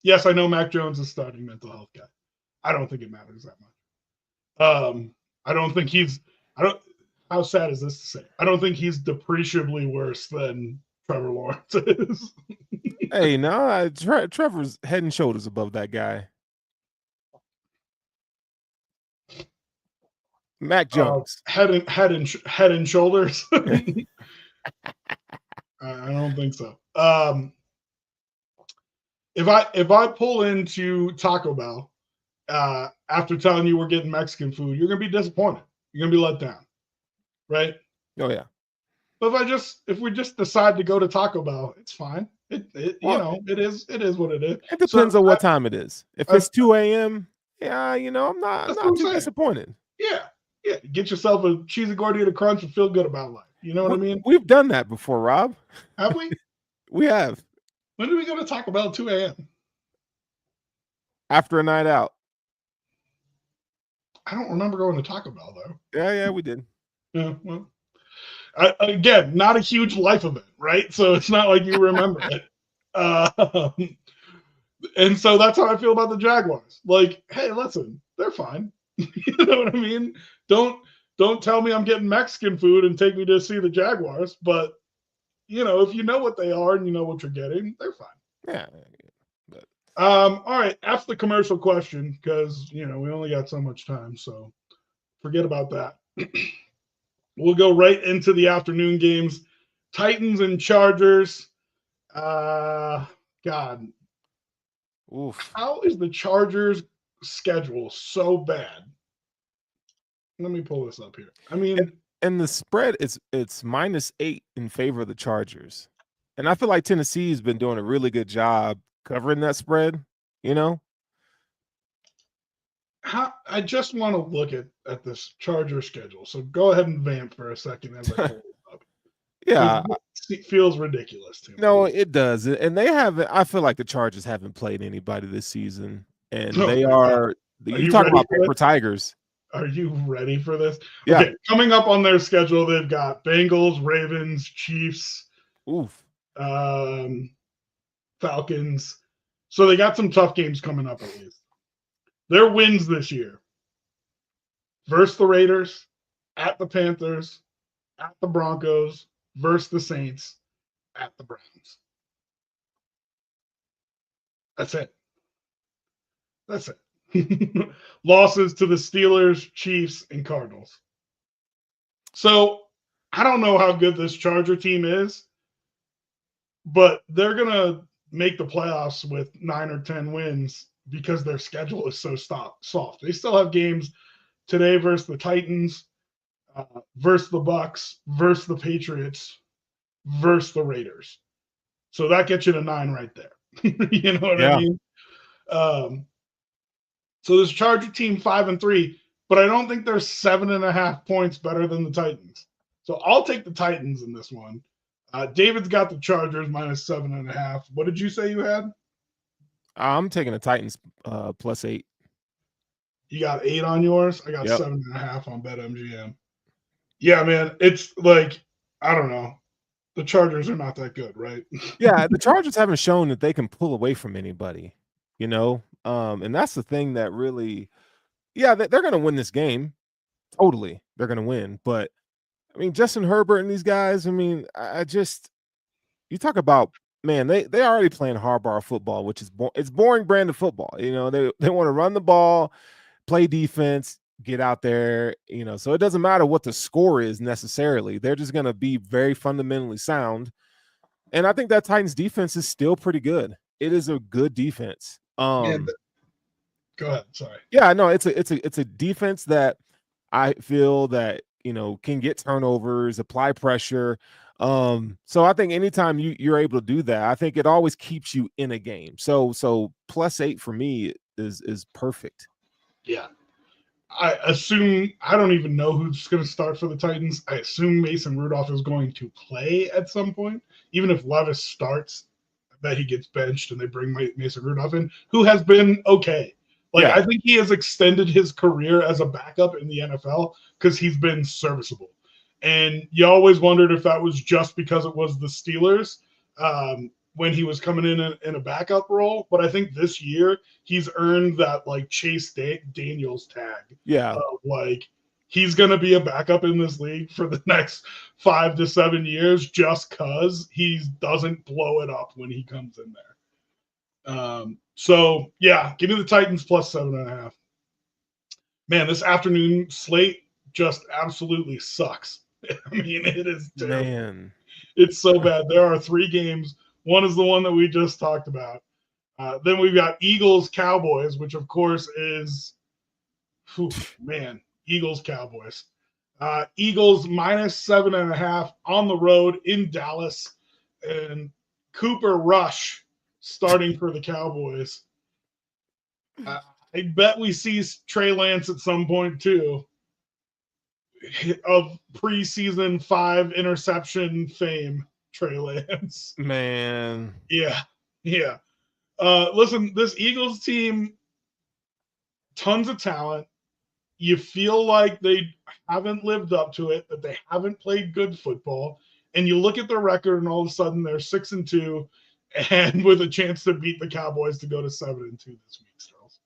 A: Yes, I know Mac Jones is starting mental health guy. I don't think it matters that much. I don't think he's. I don't. How sad is this to say? I don't think he's depreciably worse than Trevor Lawrence is.
B: Hey, no, Trevor's head and shoulders above that guy. Mac Jones.
A: Head and shoulders. I don't think so. If I pull into Taco Bell after telling you we're getting Mexican food, you're gonna be disappointed. You're gonna be let down, right?
B: Oh yeah.
A: But if we just decide to go to Taco Bell, it's fine. It it is what it is.
B: It depends on what time it is. If it's 2 a.m., yeah, I'm not too disappointed.
A: Yeah. Get yourself a cheesy gordita crunch and feel good about life. You know what I mean?
B: We've done that before, Rob.
A: Have we?
B: We have.
A: When did we go to Taco Bell at 2 a.m.?
B: After a night out.
A: I don't remember going to Taco Bell though.
B: Yeah, we did.
A: Yeah, well, again, not a huge life event, right? So it's not like you remember it. And so that's how I feel about the Jaguars. Like, hey, listen, they're fine. You know what I mean? Don't tell me I'm getting Mexican food and take me to see the Jaguars. But if you know what they are and you know what you're getting, they're fine.
B: Yeah.
A: But, all right, F the commercial question because we only got so much time, so forget about that. We'll go right into the afternoon games. Titans and Chargers. God.
B: Oof.
A: How is the Chargers schedule so bad? Let me pull this up here. I mean,
B: and the spread it's -8 in favor of the Chargers. And I feel like Tennessee's been doing a really good job covering that spread,
A: I just want to look at this Charger schedule. So go ahead and vamp for a second as I pull it up.
B: Yeah.
A: It feels ridiculous to me.
B: No, it does. And they haven't. I feel like the Chargers haven't played anybody this season. And they are you talk about paper tigers.
A: Are you ready for this?
B: Yeah.
A: Okay, coming up on their schedule, they've got Bengals, Ravens, Chiefs, Falcons. So they got some tough games coming up at least. Their wins this year versus the Raiders, at the Panthers, at the Broncos, versus the Saints, at the Browns. That's it. Losses to the Steelers, Chiefs, and Cardinals. So I don't know how good this Charger team is, but they're going to make the playoffs with 9 or 10 wins because their schedule is so soft. They still have games today versus the Titans, versus the Bucks, versus the Patriots, versus the Raiders. So that gets you to 9 right there. You know what I mean? So this Charger team 5-3, but I don't think they're 7.5 points better than the Titans. So I'll take the Titans in this one. David's got the Chargers -7.5. What did you say you had?
B: I'm taking the Titans +8.
A: You got 8 on yours? I got 7.5 on BetMGM. Yeah, man. It's like, I don't know. The Chargers are not that good, right?
B: Yeah, the Chargers haven't shown that they can pull away from anybody, and that's the thing that really, they're going to win this game. Totally, they're going to win. But I mean, Justin Herbert and these guys. I mean, you talk about, man, they already playing hardball football, which is it's boring brand of football. They want to run the ball, play defense, get out there. So it doesn't matter what the score is necessarily. They're just going to be very fundamentally sound. And I think that Titans defense is still pretty good. It is a good defense.
A: Go ahead. Sorry.
B: Yeah, no, it's a defense that I feel that can get turnovers, apply pressure. So I think anytime you're able to do that, I think it always keeps you in a game. So +8 for me is perfect.
A: Yeah. I assume, I don't even know who's going to start for the Titans. I assume Mason Rudolph is going to play at some point. Even if Levis starts, I bet he gets benched and they bring Mason Rudolph in, who has been okay. I think he has extended his career as a backup in the NFL because he's been serviceable. And you always wondered if that was just because it was the Steelers. when he was coming in a backup role, but I think this year he's earned that like Chase Daniels tag.
B: Yeah.
A: Like he's going to be a backup in this league for the next 5 to 7 years just because he doesn't blow it up when he comes in there. So yeah, give me the Titans plus 7.5. Man, this afternoon slate just absolutely sucks. I mean, it is terrible.
B: Man.
A: It's so bad. There are 3 games. One is the one that we just talked about. Then we've got Eagles Cowboys, which of course is, man, Eagles Cowboys. Eagles minus 7.5 on the road in Dallas, and Cooper Rush starting for the Cowboys. I bet we see Trey Lance at some point too, of preseason 5 interception fame. Trey Lance.
B: Man.
A: Yeah. Listen, this Eagles team, tons of talent. You feel like they haven't lived up to it, that they haven't played good football, and you look at their record, and all of a sudden they're 6-2, and with a chance to beat the Cowboys to go to 7-2 this week, Charles.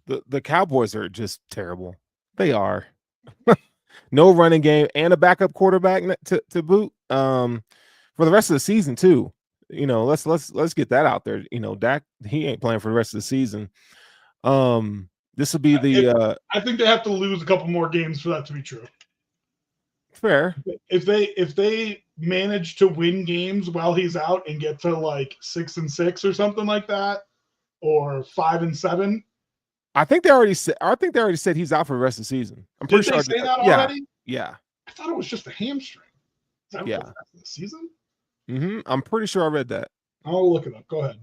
B: The Cowboys are just terrible. They are. No running game and a backup quarterback to boot. For the rest of the season too. Let's get that out there. Dak, he ain't playing for the rest of the season. This will be the.
A: I think they have to lose a couple more games for that to be true.
B: Fair.
A: If they manage to win games while he's out and get to like 6-6 or something like that, or 5-7.
B: I think they already said he's out for the rest of the season. I'm pretty sure.
A: Did they say that already?
B: Yeah.
A: I thought it was just a hamstring. Is that
B: yeah.
A: For the rest of the season?
B: Mm-hmm. I'm pretty sure I read that.
A: I'll look it up. Go ahead.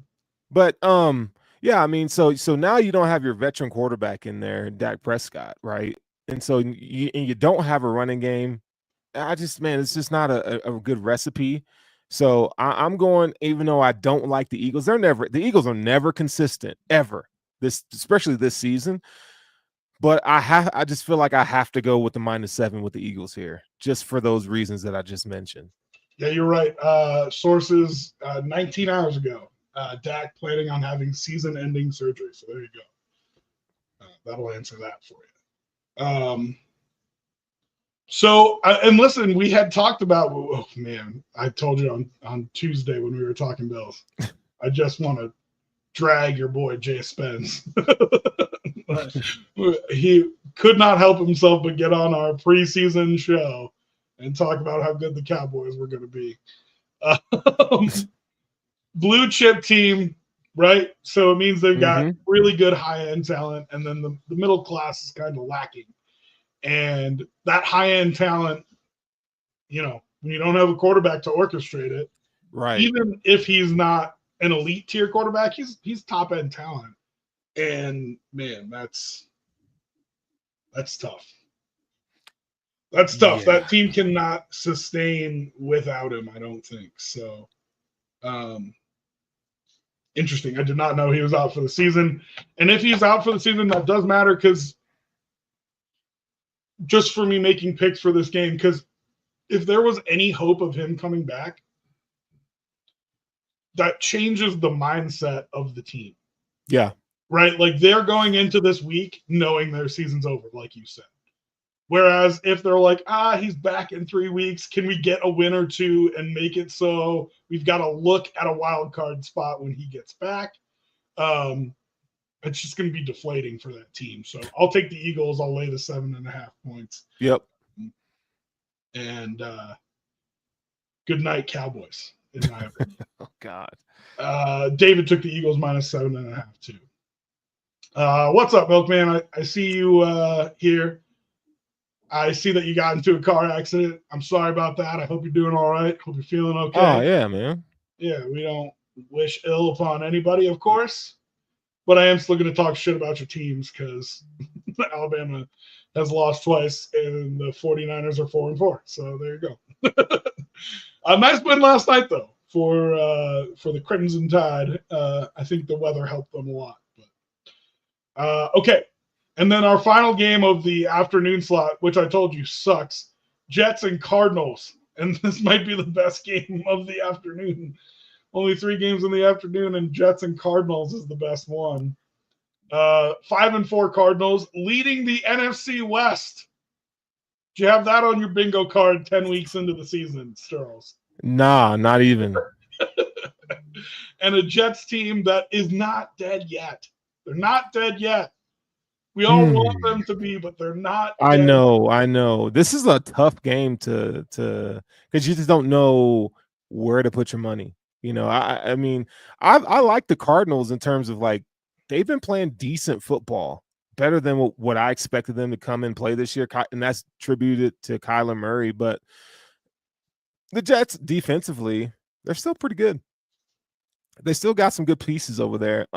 B: But yeah, I mean, so now you don't have your veteran quarterback in there, Dak Prescott, right? And so you don't have a running game. It's just not a good recipe. So I'm going, even though I don't like the Eagles, the Eagles are never consistent ever. Especially this season. But I just feel like I have to go with the -7 with the Eagles here, just for those reasons that I just mentioned.
A: Yeah, you're right. Sources 19 hours ago, Dak planning on having season-ending surgery. So there you go. That'll answer that for you. And listen, we had talked about. Oh man, I told you on Tuesday when we were talking Bills. I just want to drag your boy Jay Spence. He could not help himself but get on our preseason show and talk about how good the Cowboys were going to be. Blue chip team, right? So it means they've got really good high-end talent, and then the middle class is kind of lacking. And that high-end talent, when you don't have a quarterback to orchestrate it,
B: right?
A: Even if he's not an elite tier quarterback, he's top end talent, and man, that's tough. That's tough.
B: Yeah.
A: That team cannot sustain without him, I don't think so. Interesting. I did not know he was out for the season, and if he's out for the season, that does matter, because just for me making picks for this game, because if there was any hope of him coming back, that changes the mindset of the team.
B: Yeah.
A: Right? Like, they're going into this week knowing their season's over, like you said. Whereas if they're like, he's back in 3 weeks, can we get a win or two and make it so we've got to look at a wild card spot when he gets back? It's just going to be deflating for that team. So I'll take the Eagles. I'll lay the 7.5 points.
B: Yep.
A: And good night, Cowboys. In my opinion.
B: Oh God.
A: David took the Eagles -7.5 too. What's up, Milkman? I see you here. I see that you got into a car accident. I'm sorry about that. I hope you're doing all right. Hope you're feeling okay.
B: Oh yeah, man.
A: Yeah, we don't wish ill upon anybody, of course. But I am still going to talk shit about your teams, because Alabama has lost twice and the 49ers are 4-4. So there you go. A nice win last night, though, for the Crimson Tide. I think the weather helped them a lot. But, okay. And then our final game of the afternoon slot, which I told you sucks, Jets and Cardinals. and this might be the best game of the afternoon. Only 3 games in the afternoon, and Jets and Cardinals is the best one. 5-4 Cardinals leading the NFC West. Do you have that on your bingo card 10 weeks into the season, Sterls?
B: Nah, not even.
A: And a Jets team that is not dead yet. They're not dead yet. We all want them to be, but they're not.
B: I know. This is a tough game to because you just don't know where to put your money. You know, I mean, I like the Cardinals in terms of like they've been playing decent football, better than what I expected them to come and play this year, and that's attributed to Kyler Murray. But the Jets defensively, they're still pretty good. They still got some good pieces over there.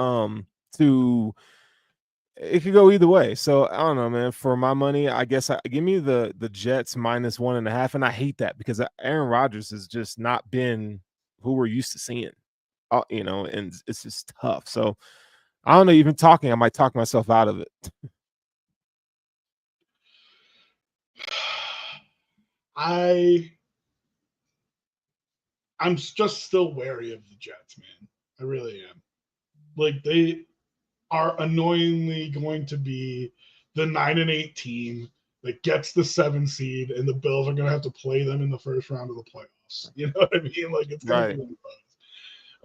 B: It could go either way. So I don't know, man. For my money, I guess give me the Jets -1.5, and I hate that because Aaron Rodgers has just not been who we're used to seeing. You know, and it's just tough. So I don't know. Even talking, I might talk myself out of it.
A: I'm just still wary of the Jets, man. I really am. Like they are annoyingly going to be the 9-8 team that gets the 7 seed, and the Bills are going to have to play them in the first round of the playoffs. You know what I mean? Like it's going to be one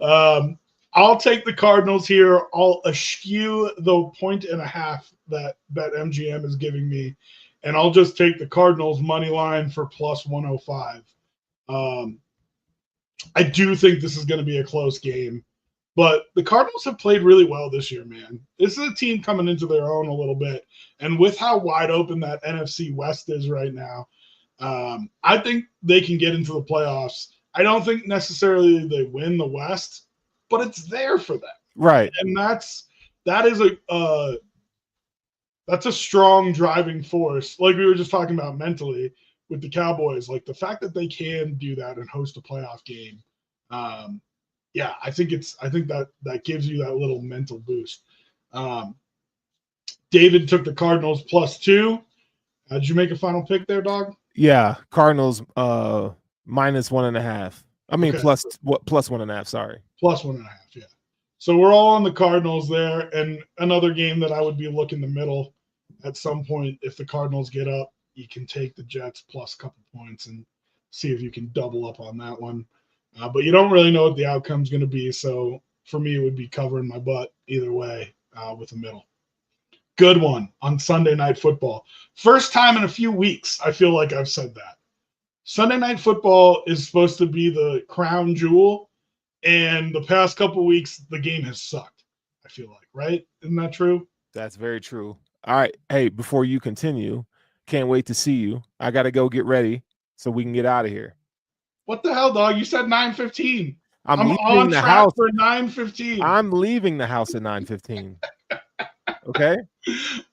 A: of those. I'll take the Cardinals here. I'll eschew the 1.5 that MGM is giving me, and I'll just take the Cardinals money line for +105. I do think this is going to be a close game, but the Cardinals have played really well this year, man. This is a team coming into their own a little bit, and with how wide open that NFC West is right now, I think they can get into the playoffs. I don't think necessarily they win the West, but it's there for them,
B: right?
A: And that is that's a strong driving force, like we were just talking about mentally with the Cowboys. Like the fact that they can do that and host a playoff game, yeah, I think that gives you that little mental boost. David took the Cardinals +2. Did you make a final pick there, dog?
B: Yeah, Cardinals -1.5. I mean, okay. +1.5. Sorry,
A: +1.5. Yeah. So we're all on the Cardinals there, and another game that I would be looking the middle at some point. If the Cardinals get up, you can take the Jets plus a couple points and see if you can double up on that one. But you don't really know what the outcome's going to be. So for me, it would be covering my butt either way with the middle. Good one on Sunday Night Football. First time in a few weeks, I feel like I've said that. Sunday Night Football is supposed to be the crown jewel, and the past couple weeks, the game has sucked, I feel like, right? Isn't that true?
B: That's very true. All right. Hey, before you continue, can't wait to see you. I got to go get ready so we can get out of here.
A: What the hell, dog? You said 9:15.
B: I'm
A: on the track house for 9:15.
B: I'm leaving the house at 9:15. Okay.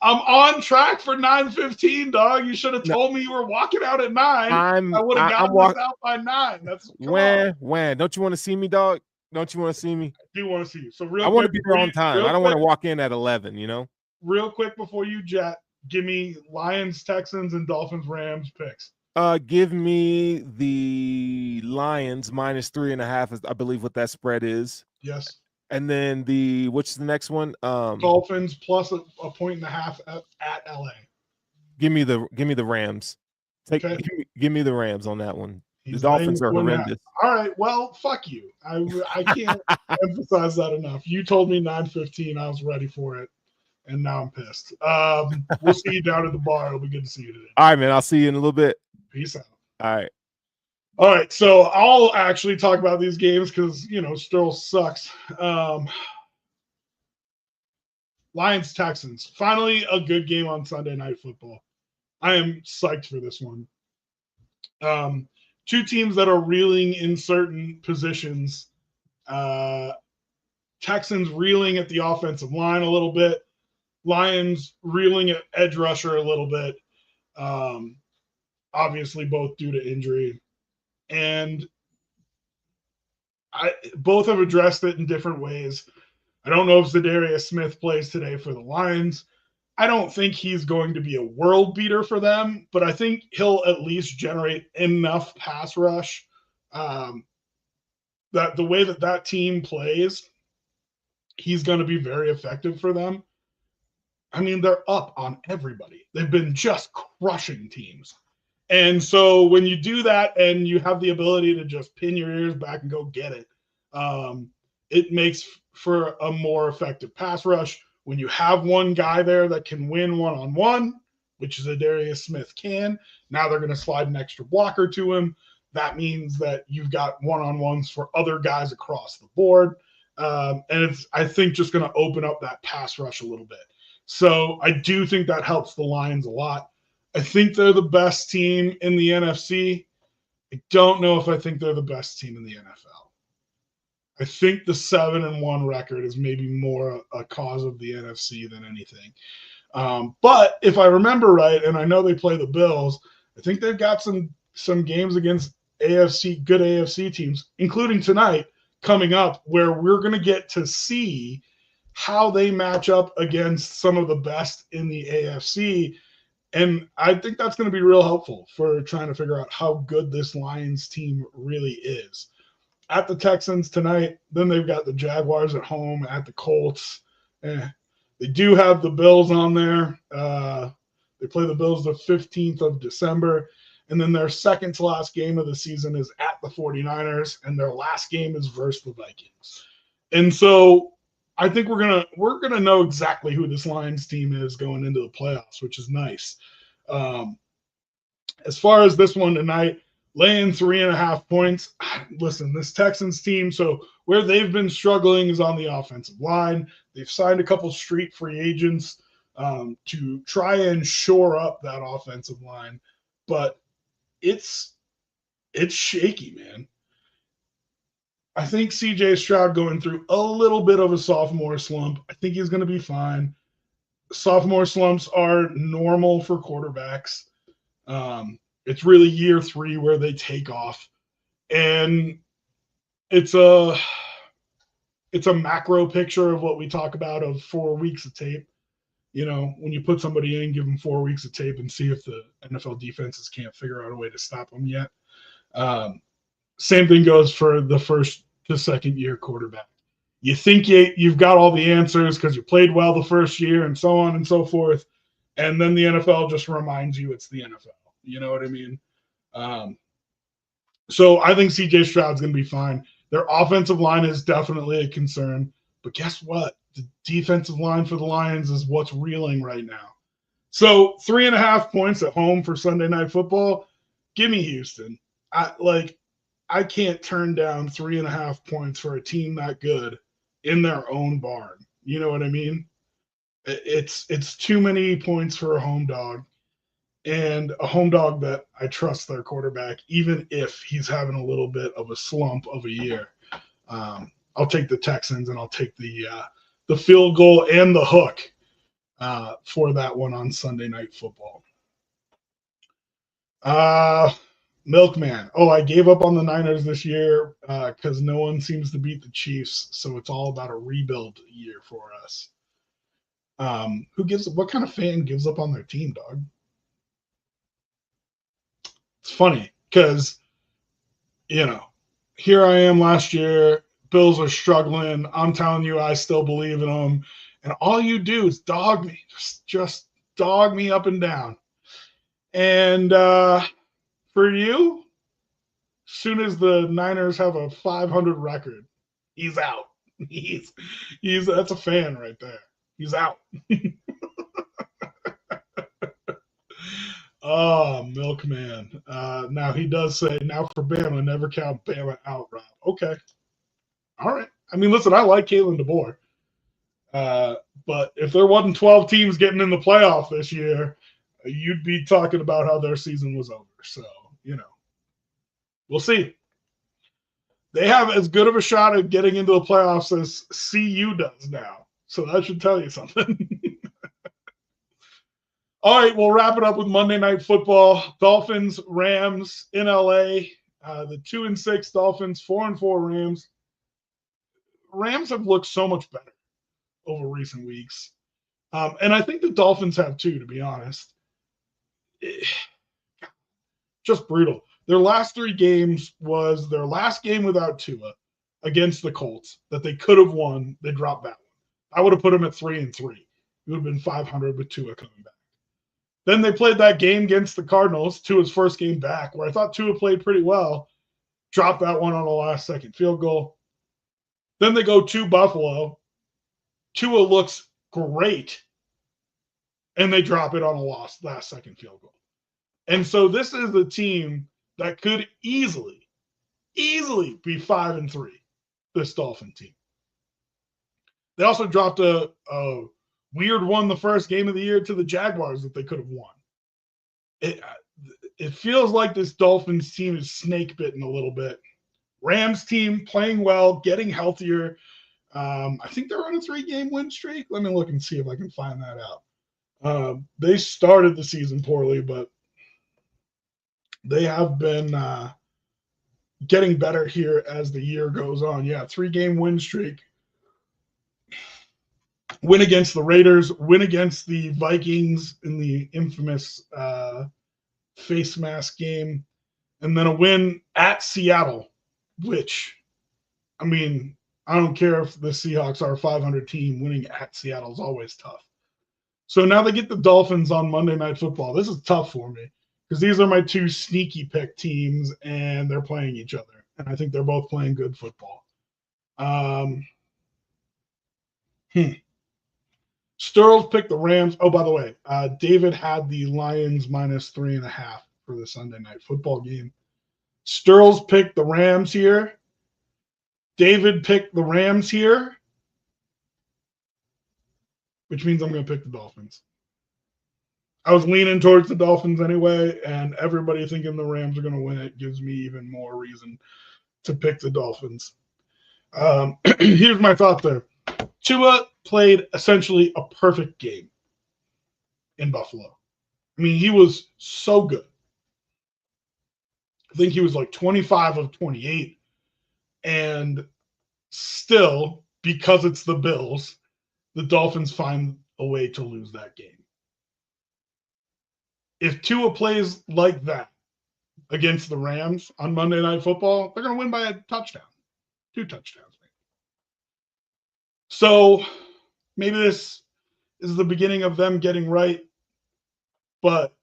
A: I'm on track for 9:15, dog. You should have told me you were walking out at 9. I would have gotten this out by 9. That's
B: when. Don't you want to see me, dog? Don't you want to see me?
A: I do want to see you. So
B: I want to be there on time. I don't want to walk in at 11, you know?
A: Real quick before you jet, give me Lions, Texans, and Dolphins, Rams picks.
B: Give me the Lions -3.5 is, I believe, what that spread is.
A: Yes.
B: And then what's the next one?
A: Dolphins plus a 1.5 at LA.
B: Give me the Rams. Give me the Rams on that one. The Dolphins are horrendous.
A: All right, well, fuck you. I can't emphasize that enough. You told me 9:15. I was ready for it, and now I'm pissed. We'll see you down at the bar. It'll be good to see you today.
B: All right, man. I'll see you in a little bit.
A: Peace out.
B: All
A: right. So I'll actually talk about these games because, Sterl sucks. Lions, Texans. Finally, a good game on Sunday Night Football. I am psyched for this one. Two teams that are reeling in certain positions. Texans reeling at the offensive line a little bit. Lions reeling at edge rusher a little bit. Obviously, both due to injury. And both have addressed it in different ways. I don't know if Zadarius Smith plays today for the Lions. I don't think he's going to be a world beater for them, but I think he'll at least generate enough pass rush that the way that team plays, he's going to be very effective for them. I mean, they're up on everybody. They've been just crushing teams. And so when you do that and you have the ability to just pin your ears back and go get it, it makes for a more effective pass rush. When you have one guy there that can win one-on-one, which is Darius Smith can, now they're going to slide an extra blocker to him. That means that you've got one-on-ones for other guys across the board. And it's, I think, just going to open up that pass rush a little bit. So I do think that helps the Lions a lot. I think they're the best team in the NFC. I don't know if I think they're the best team in the NFL. I think the 7-1 record is maybe more a cause of the NFC than anything. But if I remember right, and I know they play the Bills, I think they've got some games against good AFC teams, including tonight coming up, where we're going to get to see how they match up against some of the best in the AFC. And I think that's going to be real helpful for trying to figure out how good this Lions team really is. At the Texans tonight, then they've got the Jaguars at home, at the Colts. They do have the Bills on there. They play the Bills the 15th of December. And then their second to last game of the season is at the 49ers, and their last game is versus the Vikings. And so I think we're gonna know exactly who this Lions team is going into the playoffs, which is nice. As far as this one tonight, laying 3.5 points. Listen, this Texans team, so where they've been struggling is on the offensive line. They've signed a couple street free agents to try and shore up that offensive line, but it's shaky, man. I think CJ Stroud going through a little bit of a sophomore slump. I think he's going to be fine. Sophomore slumps are normal for quarterbacks. It's really year 3 where they take off. And it's a macro picture of what we talk about of 4 weeks of tape. You know, when you put somebody in, give them 4 weeks of tape and see if the NFL defenses can't figure out a way to stop them yet. Same thing goes for the first to second year quarterback. You think you've got all the answers because you played well the first year and so on and so forth. And then the NFL just reminds you it's the NFL. You know what I mean? So I think CJ Stroud's going to be fine. Their offensive line is definitely a concern. But guess what? The defensive line for the Lions is what's reeling right now. So 3.5 points at home for Sunday Night Football. Give me Houston. I can't turn down 3.5 points for a team that good in their own barn. You know what I mean? It's too many points for a home dog, and a home dog that I trust their quarterback, even if he's having a little bit of a slump of a year. I'll take the Texans, and I'll take the field goal and the hook for that one on Sunday Night Football. Milkman. Oh, I gave up on the Niners this year because no one seems to beat the Chiefs, so it's all about a rebuild year for us. What kind of fan gives up on their team, dog? It's funny because, you know, here I am last year. Bills are struggling. I'm telling you, I still believe in them. And all you do is dog me. Just dog me up and down. And for you, as soon as the Niners have a 500 record, he's out. He's that's a fan right there. He's out. Oh, Milkman. Now he does say, now for Bama, never count Bama out, Rob. Okay. All right. I mean, listen, I like Kalen DeBoer. But if there wasn't 12 teams getting in the playoff this year, you'd be talking about how their season was over. So, you know, we'll see. They have as good of a shot at getting into the playoffs as CU does now. So that should tell you something. All right, we'll wrap it up with Monday Night Football. Dolphins, Rams in LA. The 2-6 Dolphins, 4-4 Rams. Rams have looked so much better over recent weeks. And I think the Dolphins have too, to be honest. Just brutal. Their last 3 games was their last game without Tua against the Colts that they could have won. They dropped that one. I would have put them at 3-3. It would have been 500 with Tua coming back. Then they played that game against the Cardinals, Tua's first game back, where I thought Tua played pretty well. Dropped that one on a last-second field goal. Then they go to Buffalo. Tua looks great, and they drop it on a last-second field goal. And so this is a team that could easily be 5-3, this Dolphin team. They also dropped a weird one the first game of the year to the Jaguars that they could have won. It feels like this Dolphins team is snake bitten a little bit. Rams team playing well, getting healthier. I think they're on a 3-game win streak. Let me look and see if I can find that out. They started the season poorly, but they have been getting better here as the year goes on. Yeah, 3-game win streak. Win against the Raiders, win against the Vikings in the infamous face mask game, and then a win at Seattle, which, I mean, I don't care if the Seahawks are a 500 team, winning at Seattle is always tough. So now they get the Dolphins on Monday Night Football. This is tough for me because these are my 2 sneaky pick teams, and they're playing each other. And I think they're both playing good football. Sterles picked the Rams. Oh, by the way, David had the Lions minus 3.5 for the Sunday Night Football game. Sterles picked the Rams here. David picked the Rams here, which means I'm going to pick the Dolphins. I was leaning towards the Dolphins anyway, and everybody thinking the Rams are going to win it gives me even more reason to pick the Dolphins. Here's my thought there. Tua played essentially a perfect game in Buffalo. I mean, he was so good. I think he was like 25 of 28. And still, because it's the Bills, the Dolphins find a way to lose that game. If Tua plays like that against the Rams on Monday Night Football, they're going to win by a touchdown. 2 touchdowns, maybe. So maybe this is the beginning of them getting right. But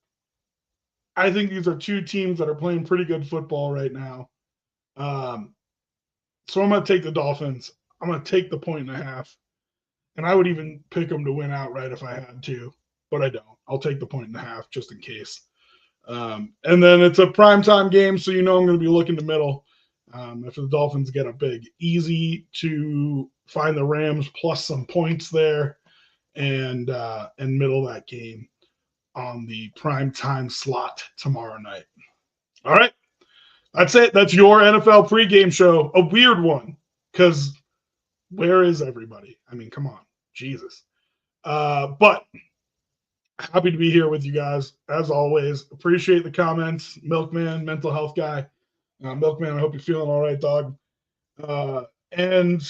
A: I think these are 2 teams that are playing pretty good football right now. So I'm going to take the Dolphins. I'm going to take the 1.5. And I would even pick them to win outright if I had to. But I don't. I'll take the 1.5 just in case. And then it's a primetime game, so you know I'm going to be looking the middle. If the Dolphins get a big, easy to find the Rams plus some points there and middle that game on the primetime slot tomorrow night. All right. That's it. That's your NFL pregame show. A weird one because where is everybody? I mean, come on. Jesus. But happy to be here with you guys. As always, appreciate the comments. Milkman, mental health guy. Milkman, I hope you're feeling all right, dog. And,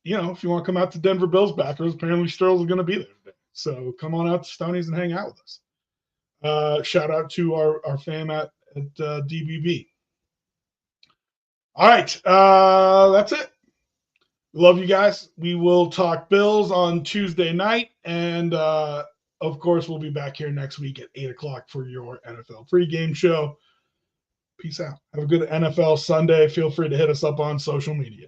A: you know, if you want to come out to Denver Bills backers, apparently Sterles is going to be there today. So come on out to Stonies and hang out with us. Shout out to our fam at DBB. All right. That's it. Love you guys. We will talk Bills on Tuesday night. And, of course, we'll be back here next week at 8 o'clock for your NFL pregame show. Peace out. Have a good NFL Sunday. Feel free to hit us up on social media.